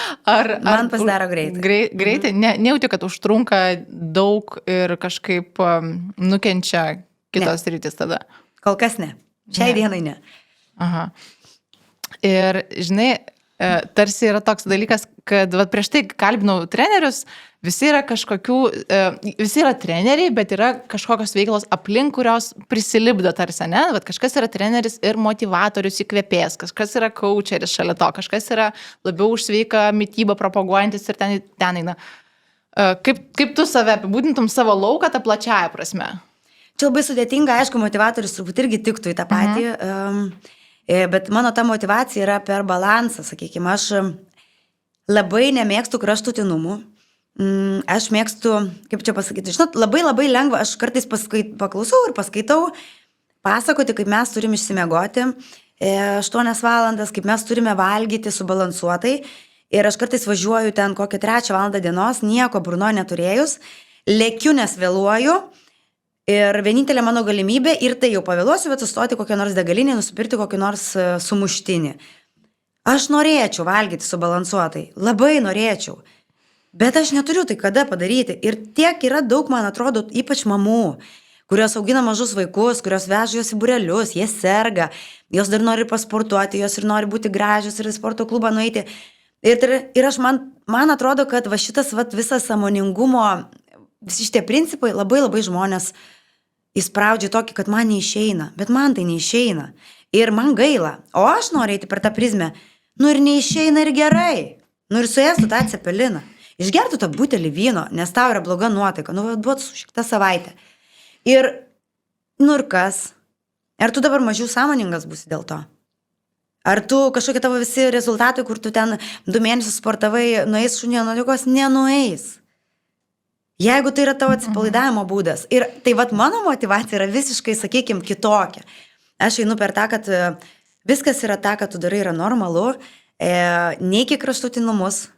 man pasidaro greitai. Greitai? Nejauti, kad užtrunka daug ir kažkaip nukenčia kitos rytis tada? Kol kas ne. Šiai dienai ne. Aha. Ir, žinai, tarsi yra toks dalykas, kad prieš tai kalbinau trenerius, visi yra treneriai, bet yra kažkokios veiklos aplink, kurios prisilipdo tarsi, ne? Kažkas yra treneris ir motivatorius įkvėpėjas, kažkas yra coacheris šalia to, kažkas yra labiau už sveiką mitybą propaguojantis ir ten eina. Kaip tu save apibūdintum savo lauką tą plačiąją prasme? Čia labai sudėtinga, aišku, motivatorius turbūt irgi tiktų į tą patį, bet mano ta motivacija yra per balansą, sakykime, aš labai nemėgstu kraštutinumų. Aš mėgstu, kaip čia pasakyti, žinot, labai lengva, aš kartais paklausau ir paskaitau pasakoti, kaip mes turim išsimiegoti 8 valandas, kaip mes turime valgyti subalansuotai ir aš kartais važiuoju ten kokią 3 valandą dienos, nieko burnoje neturėjus, lėkiu, nes vėluoju ir vienintelė mano galimybė ir tai jau pavėluosiu, bet sustoti kokią nors degalinę, nusipirkti kokį nors sumuštinį. Aš norėčiau valgyti subalansuotai, labai norėčiau. Bet aš neturiu tai kada padaryti. Ir tiek yra daug, man atrodo, ypač mamų, kurios augina mažus vaikus, kurios veža juos į būrelius, jie serga, jos dar nori pasportuoti, jos ir nori būti gražios ir į sporto klubą nueiti. Ir aš man atrodo, kad šitas visas sąmoningumo, visi šitie principai labai žmonės įspraudžia tokį, kad man neišeina, bet man tai neišeina. Ir man gaila, o aš noriu eiti per tą prizmę, ir neišeina ir gerai, ir suėstų tą cepeliną, išgertų tą butelį vyno, nes tau yra bloga nuotaika, duotų su šiktą savaitę. Ir kas? Ar tu dabar mažiau sąmoningas būsi dėl to? Ar tu kažkokie tavo visi rezultatai, kur tu ten 2 mėnesius sportavai, nueis šunio nuo ligos, nenueis. Jeigu tai yra tavo atsipalaidavimo būdas. Ir tai mano motivacija yra visiškai, sakykime, kitokia. Aš einu per tą, kad viskas yra tą, kad tu darai, yra normalu, nei iki kraštutinumus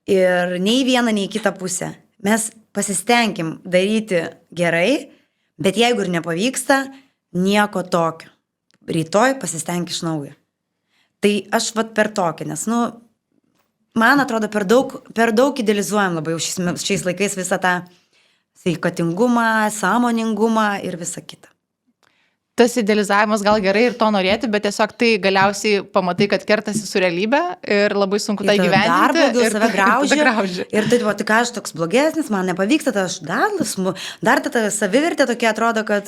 ir nei vieną, nei kitą pusę. Mes pasistengim daryti gerai, bet jeigu ir nepavyksta, nieko tokio. Rytoj pasistenk iš naujo. Tai aš per tokį, nes, man atrodo, per daug idealizuojam labai šiais laikais visą tą sveikatingumą, sąmoningumą ir visą kitą. Tas idealizavimas gal gerai ir to norėti, bet tiesiog tai galiausiai pamatai, kad kertasi su realybė ir labai sunku tai gyventi. Dar daugiau save grauži. Ir tai, tik aš toks blogesnis, man nepavyksta, tai aš dar ta savivertė tokia atrodo, kad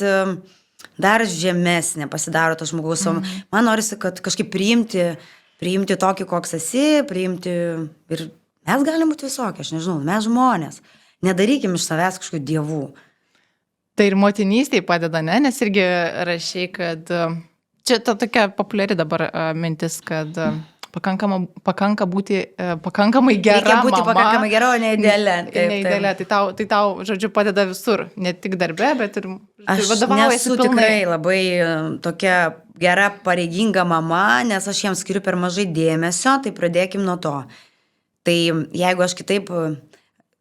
dar žemesnė pasidaro to žmogaus. Man norisi, kad kažkaip priimti tokį, koks esi, priimti ir mes galim būti visokie, aš nežinau, mes žmonės. Nedarykim iš savęs kažkokių dievų. Tai ir motinystėje padeda, ne? Nes irgi rašiai, kad čia ta tokia populiari dabar mintis, kad pakanka būti pakankamai gera mama. Reikia būti pakankamai gera, o ne idealia. Neidealia, tai tau, žodžiu, padeda visur, ne tik darbe, bet ir vadovaujasi. Aš nesu tikrai labai tokia gera, pareiginga mama, nes aš jiems skiriu per mažai dėmesio, tai pradėkim nuo to. Tai jeigu aš kitaip,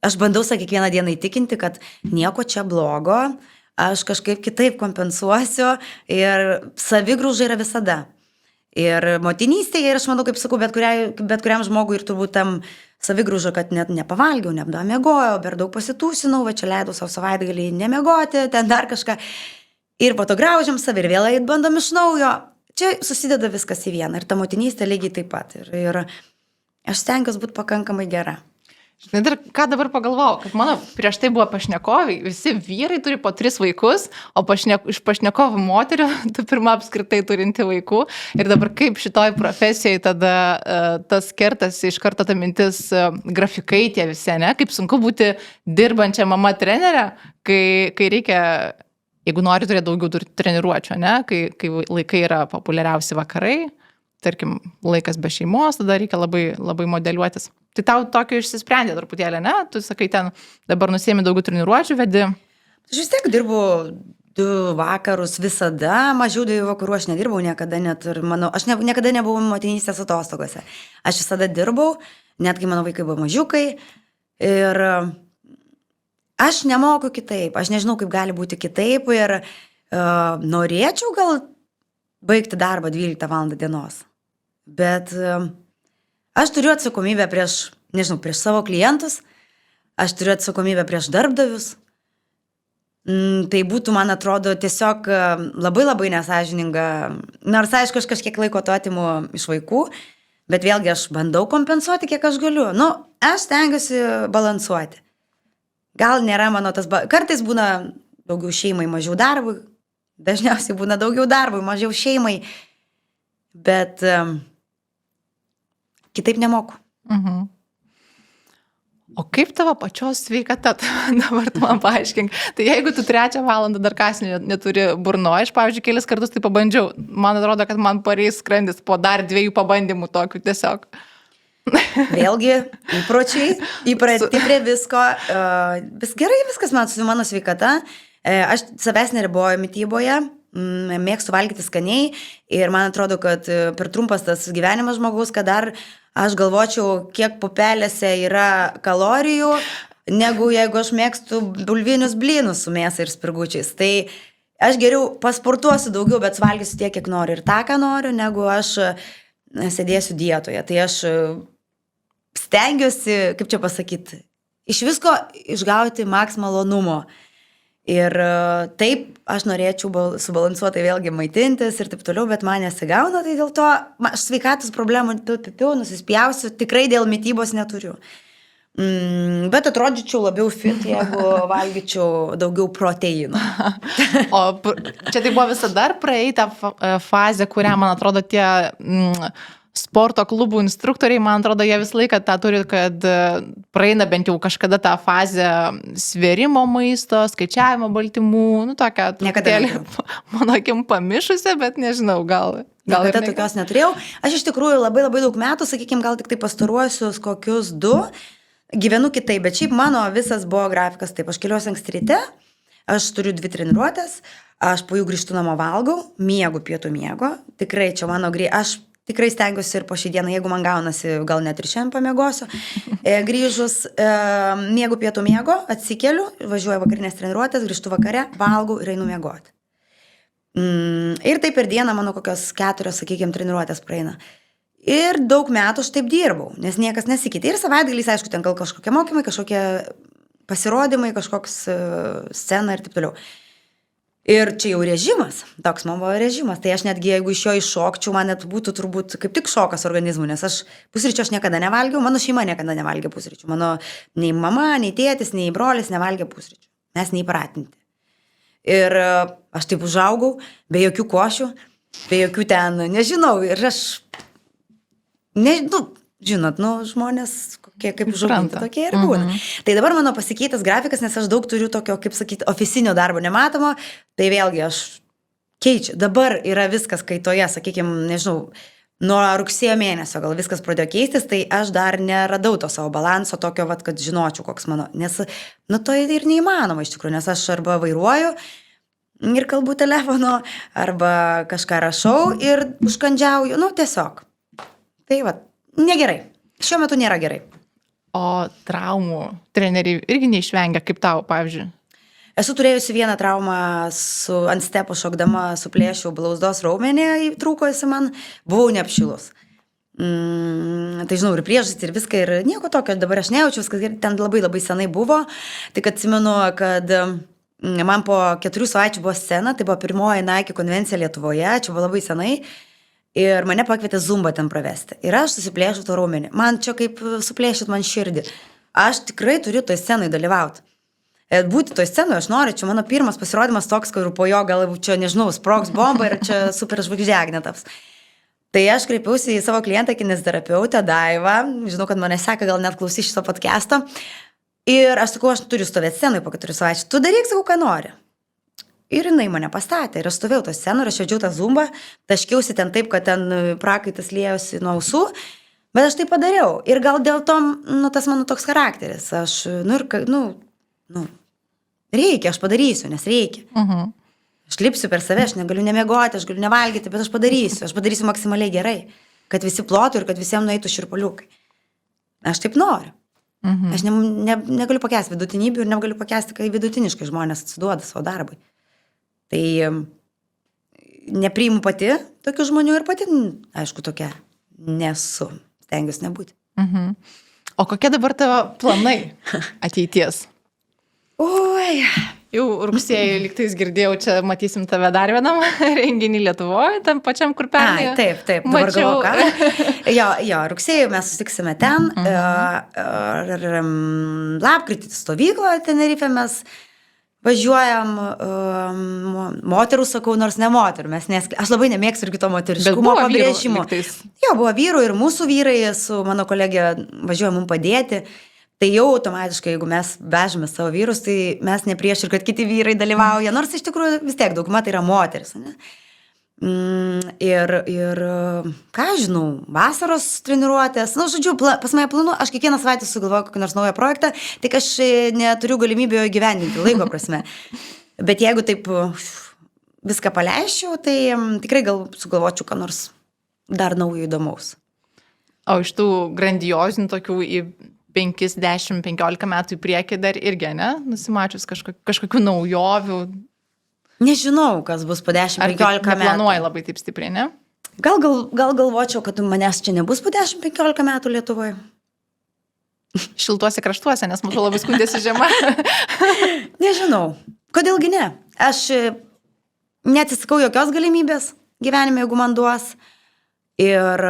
aš bandau kiekvieną dieną įtikinti, kad nieko čia blogo, aš kažkaip kitaip kompensuosiu ir savigrauža yra visada. Ir motinystėje, ir aš manau, kaip sakau, bet kuriam žmogui ir turbūt tam savigrauža, kad net nepavalgiau, neapdamiegojau, per daug pasitūsinau, va čia leidau savo savaitgalį nemiegoti, ten dar kažką. Ir po to graužiam savį ir vėl bandom iš naujo. Čia susideda viskas į vieną. Ir ta motinystė lygiai taip pat. Ir aš stengiuosi būti pakankamai gera. Žinai, dar ką dabar pagalvojau, kad mano prieš tai buvo pašnekoviai, visi vyrai turi po 3 vaikus, o iš pašnekovų moterių tu pirma apskritai turinti vaikų. Ir dabar kaip šitoj profesijai tada tas kertasi iš karto ta mintis grafikai tie visi, ne? Kaip sunku būti dirbančia mama trenerė, kai reikia, jeigu nori turėti daugiau treniruočio, ne? Kai laikai yra populiariausi vakarai, tarkim, laikas be šeimos, tada reikia labai, labai modeliuotis. Tai tau tokio išsisprendė truputėlį, ne? Tu sakai, ten dabar nusiemi daugiau treniruočių, vedi. Aš vis tiek dirbu 2 vakarus visada, mažiau 2 vakarų aš nedirbau niekada, aš niekada nebuvau motinystės atostogose. Aš visada dirbau, net kai mano vaikai buvo mažiukai. Ir aš nemoku kitaip, aš nežinau, kaip gali būti kitaip ir norėčiau gal baigti darbą 12 val. Dienos. Bet aš turiu atsakomybę prieš savo klientus, aš turiu atsakomybę prieš darbdavius. Tai būtų, man atrodo, tiesiog labai labai nesąžininga. Nors, aišku, aš kažkiek laiko to atimu iš vaikų, bet vėlgi aš bandau kompensuoti, kiek aš galiu. Aš stengiuosi balansuoti. Gal nėra mano tas... Kartais būna daugiau šeimai, mažiau darbui. Dažniausiai būna daugiau darbui, mažiau šeimai. Bet kitaip nemoku. O kaip tavo pačios sveikata, dabar tu man paaiškink. Tai jeigu tu 3 valandą dar kąsnį neturi burno, aš, pavyzdžiui, kelis kartus tai pabandžiau. Man atrodo, kad man pareis skrandis po dar 2 pabandymų tokių tiesiog. Vėlgi, įprati prie visko. Gerai, viskas man su mano sveikata. Aš savęs neriboju mityboje, mėgstu valgyti skaniai ir man atrodo, kad per trumpas tas gyvenimas žmogaus, kad dar aš galvočiau, kiek pupelėse yra kalorijų, negu jeigu aš mėgstu bulvinius blynus su mėsa ir spirgučiais. Tai aš geriau pasportuosiu daugiau, bet valgysiu tiek, kiek noriu ir tą, ką noriu, negu aš sėdėsiu dietoje. Tai aš stengiuosi, kaip čia pasakyti, iš visko išgauti maks malonumo. Ir taip, aš norėčiau subalansuotai vėlgi maitintis ir taip toliau, bet man nesigauna, tai dėl to aš sveikatos problemų nusispjausiu, tikrai dėl mitybos neturiu. Bet atrodyčiau labiau fit, jeigu valgyčiau daugiau proteinų. O čia tai buvo visada praeita fazė, kurią, man atrodo, tie sporto klubų instruktoriai, man atrodo, jie visą laiką tą turi, kad praeina bent jau kažkada tą fazę svėrimo maisto, skaičiavimo baltymų, tokia truputėlį, mano akim pamišusi, bet nežinau, gal Niekada tokios neturėjau. Aš iš tikrųjų labai daug metų, sakykime, gal tik tai pastaruosius kokius 2, gyvenu kitaip, bet šiaip mano visas buvo grafikas taip, aš keliuosi anksti ryte, aš turiu 2 treniruotės, aš po jų grįžtu namo valgau, miegu pietų miego, tikrai čia mano aš tikrai stengiuosi ir po šį dieną, jeigu man gaunasi, gal net ir šiandien pamiegosiu, grįžus, miegu pietų miego, atsikeliu, važiuoju vakarinės treniruotės, grįžtu vakare, valgau ir einu miegoti. Ir taip per dieną mano kokios 4, sakykime, treniruotės praeina. Ir daug metų aš taip dirbau, nes niekas nesikeitė. Ir savaitgaliais, aišku, ten gal kažkokie mokymai, kažkokie pasirodymai, kažkoks scena ir taip toliau. Ir čia jau režimas, toks man buvo režimas. Tai aš netgi, jeigu iš jo iššokčiau, man net būtų turbūt kaip tik šokas organizmui, nes pusryčių aš niekada nevalgiau, mano šeima niekada nevalgė pusryčių. Mano nei mama, nei tėtis, nei brolis nevalgė pusryčių. Mes neįpratinti. Ir aš taip užaugau, be jokių košių, be jokių ten, nežinau, ir aš, žinot, žmonės, kokie kaip užauginti, tokie ir būna. Tai dabar mano pasikeitęs grafikas, nes aš daug turiu tokio, kaip sakyti, ofisinio darbo nematomo, tai vėlgi aš keičiu. Dabar yra viskas kaitoje, sakykime, nežinau, nuo rugsėjo mėnesio gal viskas pradėjo keistis, tai aš dar neradau to savo balanso tokio, kad žinočiau, koks mano, nes, to ir neįmanoma iš tikrųjų, nes aš arba vairuoju ir kalbu telefonu, arba kažką rašau ir užkandžiauju, tiesiog. Tai negerai, šiuo metu nėra gerai. O traumų treneriai irgi neišvengia, kaip tau, pavyzdžiui? Esu turėjusi vieną traumą ant stepo šokdama, suplėšiau blauzdos raumenį, trūkosi man, buvau neapšilus. Tai žinau, ir priežastį, ir viską, ir nieko tokio, dabar aš nejaučiu, viskas ten labai senai buvo, tik atsimenu, kad man po 4 savaičių buvo scena, tai buvo pirmoji Nike konvencija Lietuvoje, čia buvo labai senai, ir mane pakvietė zumbą ten pravesti. Ir aš susiplėšiu to raumenį. Man čia kaip suplėšit man širdį. Aš tikrai turiu toj scenai dalyvauti. Būti toj scenoje aš noriu, čia mano pirmas pasirodymas toks, kur po jo gal čia, nežinau, sprogs bomba ir čia super žvaigždė Agnė taps. Tai aš kreipiausi į savo klientą, kineziterapeutę Daivą, žinau, kad mane seka, gal net klausys šito podcast'o. Ir aš sakau, aš turiu stovėti scenoje po 4 savaičių, tu daryk, sakau, ką nori. Ir jinai mane pastatė, ir aš stovėjau to scenoje, aš vedžiau tą zumbą, taškiausi ten taip, kad ten prakaitas liejosi nuo ausų, bet aš tai padariau. Ir gal dėl to, tas mano toks charakteris, aš, reikia, aš padarysiu, nes reikia. Aš lipsiu per save, aš negaliu nemiegoti, aš galiu nevalgyti, bet aš padarysiu maksimaliai gerai, kad visi plotų ir kad visiems nueitų šiurpuliukai. Aš taip noriu. Aš negaliu pakęsti vidutinybių ir negaliu pakęsti, kai vidutiniškai žmonės atsiduoda savo darbui. Tai nepriimu pati tokių žmonių ir pati, aišku, tokia nesu, stengiuosi nebūti. O kokie dabar tavo planai ateities? Oi, jau rugsėjį lygtais girdėjau, čia matysim tave dar vienam renginį Lietuvoje, tam pačiam, kur pernai. Taip, dabar galvoju, ką. Jo, rugsėjį mes susitiksime ten, lapkritį stovykloje Tenerife mes važiuojam, moterų sakau, nors ne moterų, aš labai nemėgstu irgi to moteriškumo pabrėžimo. Jo, buvo vyrų ir mūsų vyrai, su mano kolegė važiuoja mums padėti. Tai jau automatiškai, jeigu mes vežame savo vyrus, tai mes ne prieš ir kad kiti vyrai dalyvauja, nors iš tikrųjų vis tiek dauguma tai yra moteris. Ne? Ir ką žinau, vasaros treniruotės, žodžiu, pas mane planų, aš kiekvieną savaitę sugalvoju kokį nors naują projektą, tik aš neturiu galimybę jo įgyvendinti laiko prasme. Bet jeigu taip viską paleisčiau, tai tikrai gal sugalvočiau ką nors dar naujo įdomaus. O iš tų grandiozinių tokių 5, 10, 15 metų į priekį dar irgi, ne? Nusimačius kažkokių naujovių. Nežinau, kas bus po 10-15 metų. Ar planuoji labai taip stipriai, ne? Gal galvočiau, kad manęs čia nebus po 10-15 metų Lietuvoje. Šiltuose kraštuose, nes mūsų labai skundėsi žiema. Nežinau. Kodėlgi ne? Aš neatsisakau jokios galimybės gyvenime, jeigu man duos. Ir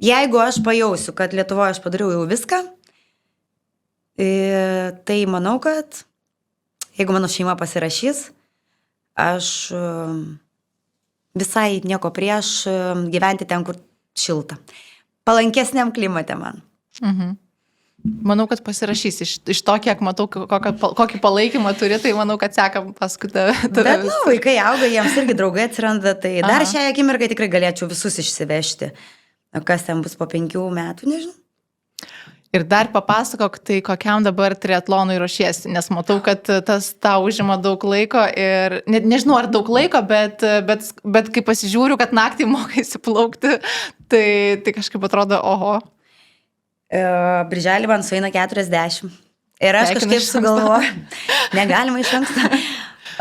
jeigu aš pajausiu, kad Lietuvoje aš padariau jau viską, Tai manau, kad jeigu mano šeima pasirašys, aš visai nieko prieš gyventi ten, kur šilta. Palankesniam klimate man. Manau, kad pasirašys. Iš to, kiek matau, kokį palaikymą turi, tai manau, kad sekam paskui tave. Bet, vaikai auga, jiems irgi draugai atsiranda, tai dar šią akimirką tikrai galėčiau visus išsivežti. Kas ten bus po 5 metų, nežinau. Ir dar papasakok, tai kokiam dabar triatlonui ruošiesi, nes matau, kad tas tau užima daug laiko ir nežinau, ar daug laiko, bet kai pasižiūriu, kad naktį mokaisi plaukti, tai kažkaip atrodo, oho. Birželį man sueina 40. Ir aš kažkaip sugalvoju, negalima iš anksto.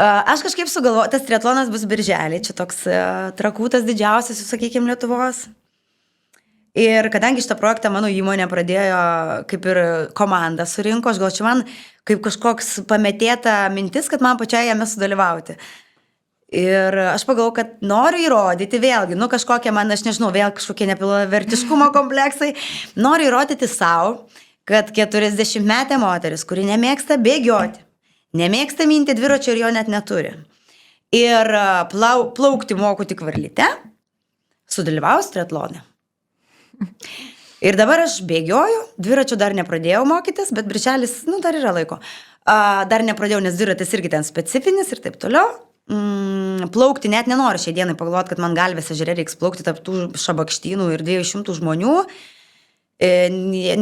Aš kažkaip sugalvoju, tas triatlonas bus birželį, čia toks Trakų didžiausias, sakykime, Lietuvos. Ir kadangi šitą projektą mano įmonė pradėjo, kaip ir komanda surinko, aš gal čia man kaip kažkoks pametėta mintis, kad man pačiai jame sudalyvauti. Ir aš pagalvoju, kad noriu įrodyti vėlgi, kažkokie man, aš nežinau, vėl kažkokie nepilnavertiškumo kompleksai, noriu įrodyti savo, kad 40-metė moteris, kuri nemėgsta bėgioti, nemėgsta minti dviračio ir jo net neturi. Ir plaukti moku tik varlyte, sudalyvaus triatlone. Ir dabar aš bėgioju, dviračio dar nepradėjau mokytis, bet birželis, dar yra laiko. Dar nepradėjau, nes dviratis irgi ten specifinis ir taip toliau. Plaukti net nenoriu šiai dienai pagalvoti, kad man Galvės ežere reiks plaukti tarp tų šabakštynų ir 200 žmonių,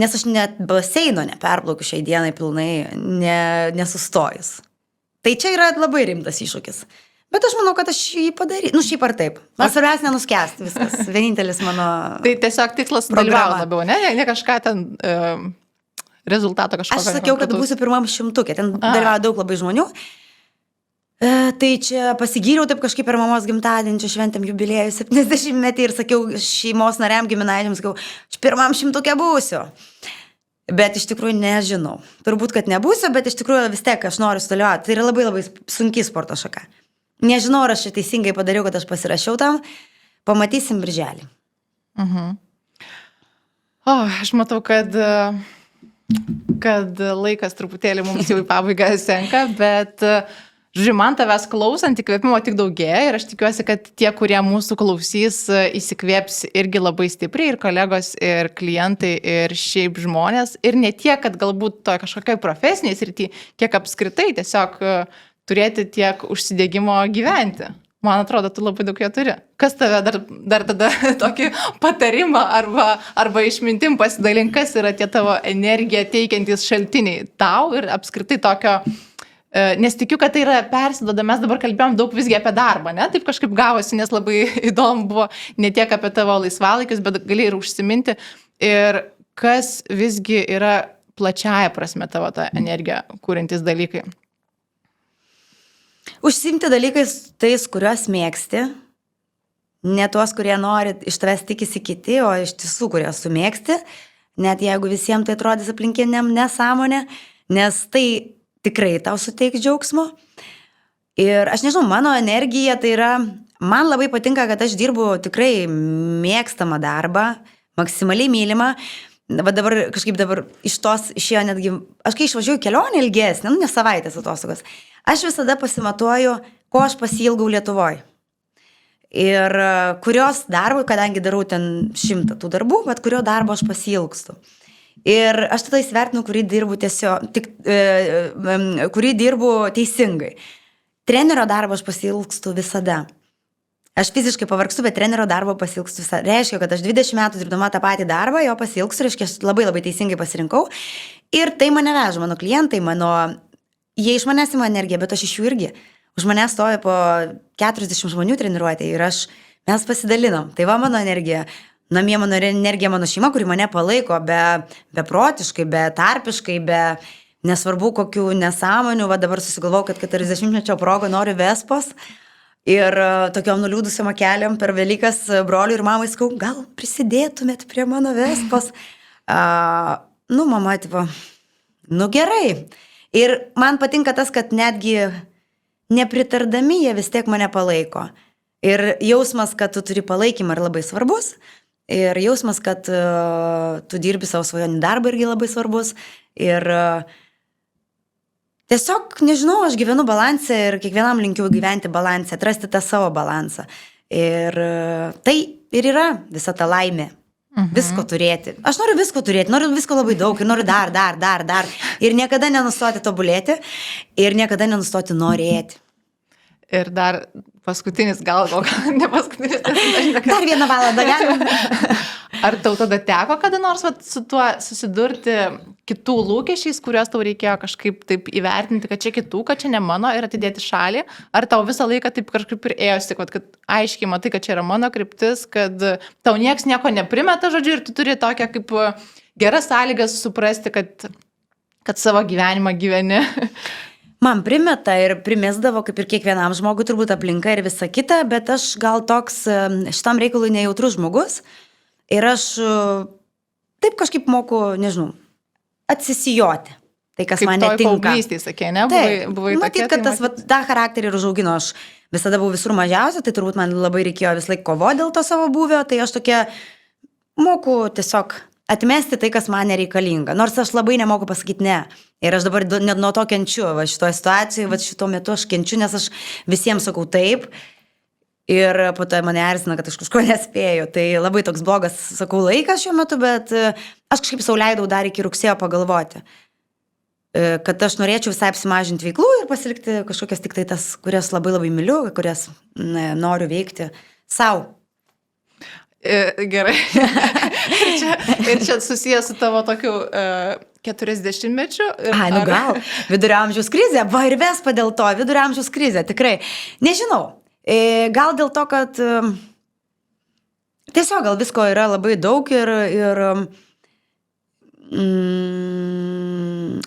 nes aš net baseino neperplaukiu šiai dienai pilnai nesustojus. Tai čia yra labai rimtas iššūkis. Bet aš manau, kad aš jį padarysiu. Šiaip ar taip. Man svarbiausia nenuskęsti viskas. Vienintelis mano Tai tiesiog tikslas dalyvauti labiau, ne kažką ten rezultato kažkokio. Aš sakiau, kad būsiu pirmam 100-ukė. Ten dalyvauja daug labai žmonių. Tai čia pasigyriau taip kažkaip per mamos gimtadienį, čia šventėm jubiliejų 70 metį ir sakiau šeimos nariam, giminaičiams, sakiau, aš pirmam 100-ukė būsiu. Bet iš tikrųjų nežinau. Turbūt, kad nebūsiu, bet iš tikrųjų vis tiek aš noriu sudalyvauti. Tai yra labai labai sunki sporto šaka. Nežinau, ar aš teisingai padariau, kad aš pasirašiau tam. Pamatysim birželį. Aš matau, kad laikas truputėlį mums jau į pabaigą senka, bet žiūrėjau, man tavęs klausant, įkvėpimo tik daugėja ir aš tikiuosi, kad tie, kurie mūsų klausys, įsikvėps irgi labai stipriai, ir kolegos, ir klientai, ir šiaip žmonės. Ir ne tiek, kad galbūt to kažkokiai profesiniai srity, kiek apskritai tiesiog turėti tiek užsidėgymo gyventi. Man atrodo, tu labai daug jo turi. Kas tave dar tada tokį patarimą arba išmintim pasidalink, kas yra tie tavo energiją teikiantys šaltiniai tau ir apskritai tokio, nes tikiu, kad tai yra persiduoda, mes dabar kalbėjom daug visgi apie darbą, ne? Taip kažkaip gavosi, nes labai įdomu buvo ne tiek apie tavo laisvalaikius, bet gali ir užsiminti. Ir kas visgi yra plačiaja prasme tavo tą energiją kūrintis dalykai. Užsiimti dalykais tais, kuriuos mėgsti, ne tuos, kurie nori iš tavęs tikisi kiti, o iš tiesų, kuriuos sumėgsti, net jeigu visiems tai atrodys aplinkiniam nesąmonė, nes tai tikrai tau suteiks džiaugsmo. Ir aš nežinau, mano energija tai yra, man labai patinka, kad aš dirbu tikrai mėgstamą darbą, maksimaliai mylimą. Va dabar kažkaip iš tos išėjo netgi, aš kai išvažiuoju kelionę ilgesnę, ne savaitės atostogos, aš visada pasimatuoju, ko aš pasiilgau Lietuvoje. Ir kurios darbų, kadangi darau ten 100 tų darbų, bet kurio darbo aš pasiilgstu. Ir aš tada įsivertinu, kurį dirbu teisingai. Trenerio darbą aš pasiilgstu visada. Aš fiziškai pavargstu, bet trenerio darbo pasiilgstu visą. Reiškia, kad aš 20 metų dirbdama tą patį darbą, jo pasiilgstu, reiškia, aš labai labai teisingai pasirinkau. Ir tai mane veža, mano klientai, jie iš manęs ima energiją, bet aš iš jų irgi. Už manęs stovi po 40 žmonių treniruotė ir mes pasidalinam. Tai va mano energija. Namie mano energija, mano šeima, kuri mane palaiko beprotiškai, betarpiškai, nesvarbu kokių nesąmonių. Va dabar susigalvau, kad 40-mečio proga noriu Vespos. Ir tokiom nuliūdusiom akelėm per Velykas broliui ir mamai sakau, gal prisidėtumėt prie mano Vespos. Mama, gerai. Ir man patinka tas, kad netgi nepritardami jie vis tiek mane palaiko. Ir jausmas, kad tu turi palaikymą, yra labai svarbus. Ir jausmas, kad tu dirbi savo svajonį darbą irgi labai svarbus. Ir tiesiog, nežinau, aš gyvenu balansę ir kiekvienam linkiu gyventi balansę, atrasti tą savo balansą. Ir tai ir yra visa ta laimė. Visko turėti. Aš noriu visko turėti, noriu visko labai daug ir noriu dar. Ir niekada nenustoti tobulėti ir niekada nenustoti norėti. Ir dar paskutinis, gal ne paskutinis. Dar 1 valandą galim. Ar tau tada teko kada nors su tuo susidurti kitų lūkesčiais, kuriuos tau reikėjo kažkaip taip įvertinti, kad čia kitų, kad čia ne mano ir atidėti šalį? Ar tau visą laiką taip kažkaip ir ėjosi, kad aiškiai matai, kad čia yra mano kryptis, kad tau nieks nieko neprimeta, žodžiu, ir tu turi tokią kaip geras sąlygas suprasti, kad savo gyvenimą gyveni? Man primeta ir primesdavo, kaip ir kiekvienam žmogui, turbūt aplinka ir visa kita, bet aš gal toks šitam reikalui nejautrus žmogus ir aš taip kažkaip moku, nežinau, atsisijoti. Tai, kas kaip man netinka. Kaip paauglystėj, sakė, ne? Buvai matyt, kad tas tą charakterį ir užaugino. Aš visada buvau visur mažiausia, tai turbūt man labai reikėjo vis laik kovoti dėl to savo buvio, tai aš tokia moku tiesiog atmesti tai, kas man nereikalinga. Nors aš labai nemoku pasakyti ne. Ir aš dabar net nuo to kenčiu. Va šitoje situacijoje, va šito metu aš kenčiu, nes aš visiems sakau taip. Ir po to mane erzina, kad aš kažko nespėju. Tai labai toks blogas, sakau, laikas šiuo metu, bet aš kažkaip sau leidau dar iki rugsėjo pagalvoti. Kad aš norėčiau visai apsimažinti veiklų ir pasilikti kažkokias tik tai tas, kurias labai labai myliu, kurias noriu veikti sau. Gerai. ir čia susijęs su tavo tokiu 40-mečiu. Ai, nu gal. Vidurio amžiaus krizė. Va ir Vespa dėl to. Vidurio amžiaus krizė. Tikrai. Nežinau. Gal dėl to, kad tiesiog gal visko yra labai daug ir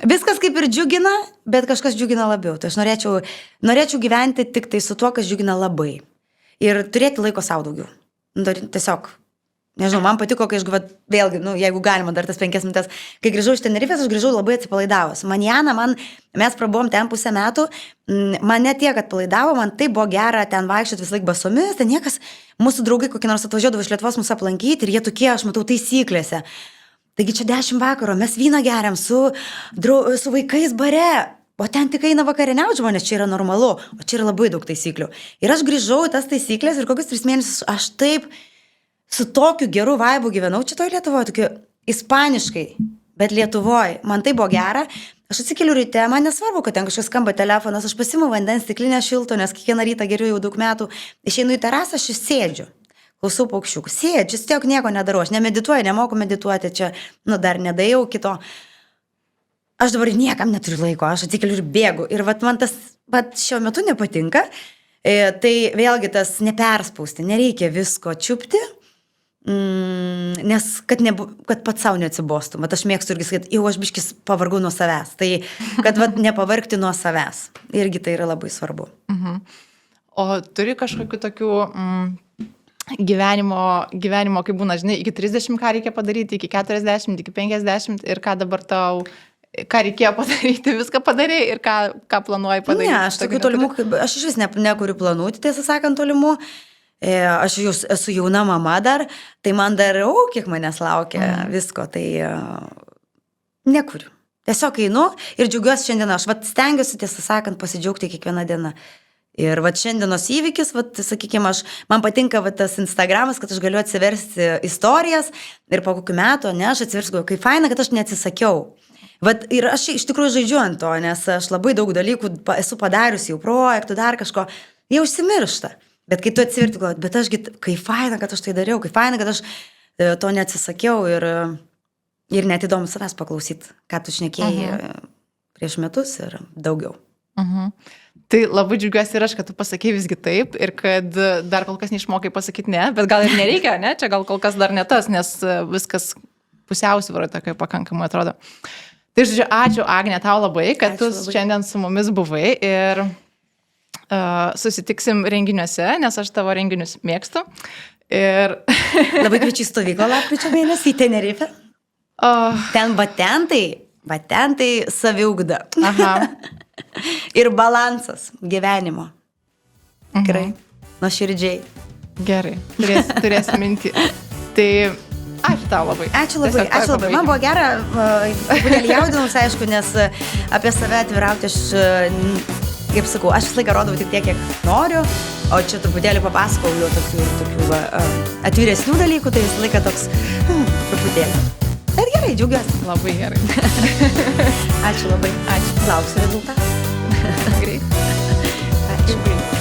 viskas kaip ir džiugina, bet kažkas džiugina labiau. Tai aš norėčiau gyventi tik tai su tuo, kas džiugina labai. Ir turėti laiko savo daugiau. Tiesiog, nežinau, man patiko, kai aš vėlgi, jeigu galima dar tas 5 minutės, kai grįžau iš Tenerifės, aš grįžau labai atsipalaidavus. Mes prabuvom ten 5 metų, man ne tiek atpalaidavo, man tai buvo gera ten vaikščioti vis laik basomis, ten niekas, mūsų draugai kokie nors atvažiuodavo iš Lietuvos mūsų aplankyti ir jie tokie, aš matau, taisyklėse. Taigi čia 10 vakaro, mes vyną geriam su vaikais bare. O ten tik eina vakarieniauti žmonės, čia yra normalu, o čia yra labai daug taisyklių. Ir aš grįžau į tas taisyklės ir kokius 3 mėnesius aš taip su tokiu geru vaibu gyvenau čia toj Lietuvoje, tokiu ispaniškai, bet Lietuvoje. Man tai buvo gera. Aš atsikeliu ryte, man nesvarbu, kad ten kažkas skamba telefonas, aš pasiimu vandens stiklinę šilto, nes kiekvieną rytą geriu jau daug metų. Išeinu į terasą, aš sėdžiu. Klausau paukščiukų. Sėdžiu, tiesiog nieko nedarau. Aš nemedituoju, nemoku medituoti, čia, dar nedėjau kito. Aš dabar niekam neturiu laiko, aš atsikeliu ir bėgu. Ir man tas šiuo metu nepatinka. Tai vėlgi tas neperspausti, nereikia visko čiupti, nes kad pats savo neatsibostų. Aš mėgstu irgi sakyti, jau aš biškis pavargau nuo savęs. Tai kad nepavargti nuo savęs. Irgi tai yra labai svarbu. O turi kažkokių tokių gyvenimo, kaip būna, žinai, iki 30 ką reikia padaryti, iki 40, iki 50 ir ką dabar tau... Ką reikėjo padaryti, viską padarė ir ką planuoji padaryti? Ne, aš tokių tolimų, aš iš vis nekuriu planų, tiesą sakant, tolimų. Aš jau esu jauna mama dar, tai man dar, kiek manęs laukia visko, tai nekuriu. Tiesiog einu ir džiaugiuosi šiandieną. Aš stengiuosi, tiesą sakant, pasidžiaugti kiekvieną dieną. Ir šiandienos įvykis, sakykime, man patinka tas Instagramas, kad aš galiu atsiversti istorijas ir po kokių metų, aš atsiversiu, kaip faina, kad aš neatsisakiau. Ir aš iš tikrųjų žaidžiu ant to, nes aš labai daug dalykų esu padariusi, jau projektų, dar kažko, jie užsimiršta. Bet kai tu atsiverti, bet ašgi, kaip faina, kad aš tai dariau, kaip faina, kad aš to neatsisakiau ir net įdomu savęs paklausyti, ką tu šnekėjai prieš metus ir daugiau. Tai labai džiaugiuosi ir aš, kad tu pasakei visgi taip ir kad dar kol kas neišmokai pasakyti ne, bet gal ir nereikia, ne? Čia gal kol kas dar ne tas, nes viskas pusiausvyroje tokia pakankamai atrodo. Tai žodžiu, ačiū Agne tau labai, kad tu šiandien su mumis buvai ir susitiksim renginiuose, nes aš tavo renginius mėgstu. Ir... Labai kviečiu į stovyklą lapkričio mėnesį į Tenerifę. Ten batentai saviugda. Ir balansas gyvenimo. Tikrai, nuoširdžiai. Gerai, turėsi mintį. Tai ačiū tau labai. Ačiū labai, Tiesiog ačiū labai. Man buvo gera, truputėlį jaudinausi, aišku, nes apie save atvirauti aš, kaip sakau, aš visą laiką rodau tik tiek, kiek noriu, o čia truputėlį papasakau jau tokių atviresnių dalykų, tai visą laiką toks truputėlį. Bet gerai, džiaugiuosi. Labai gerai. Ačiū labai. Ačiū. Lauksiu rezultatą. Greit. Ačiū.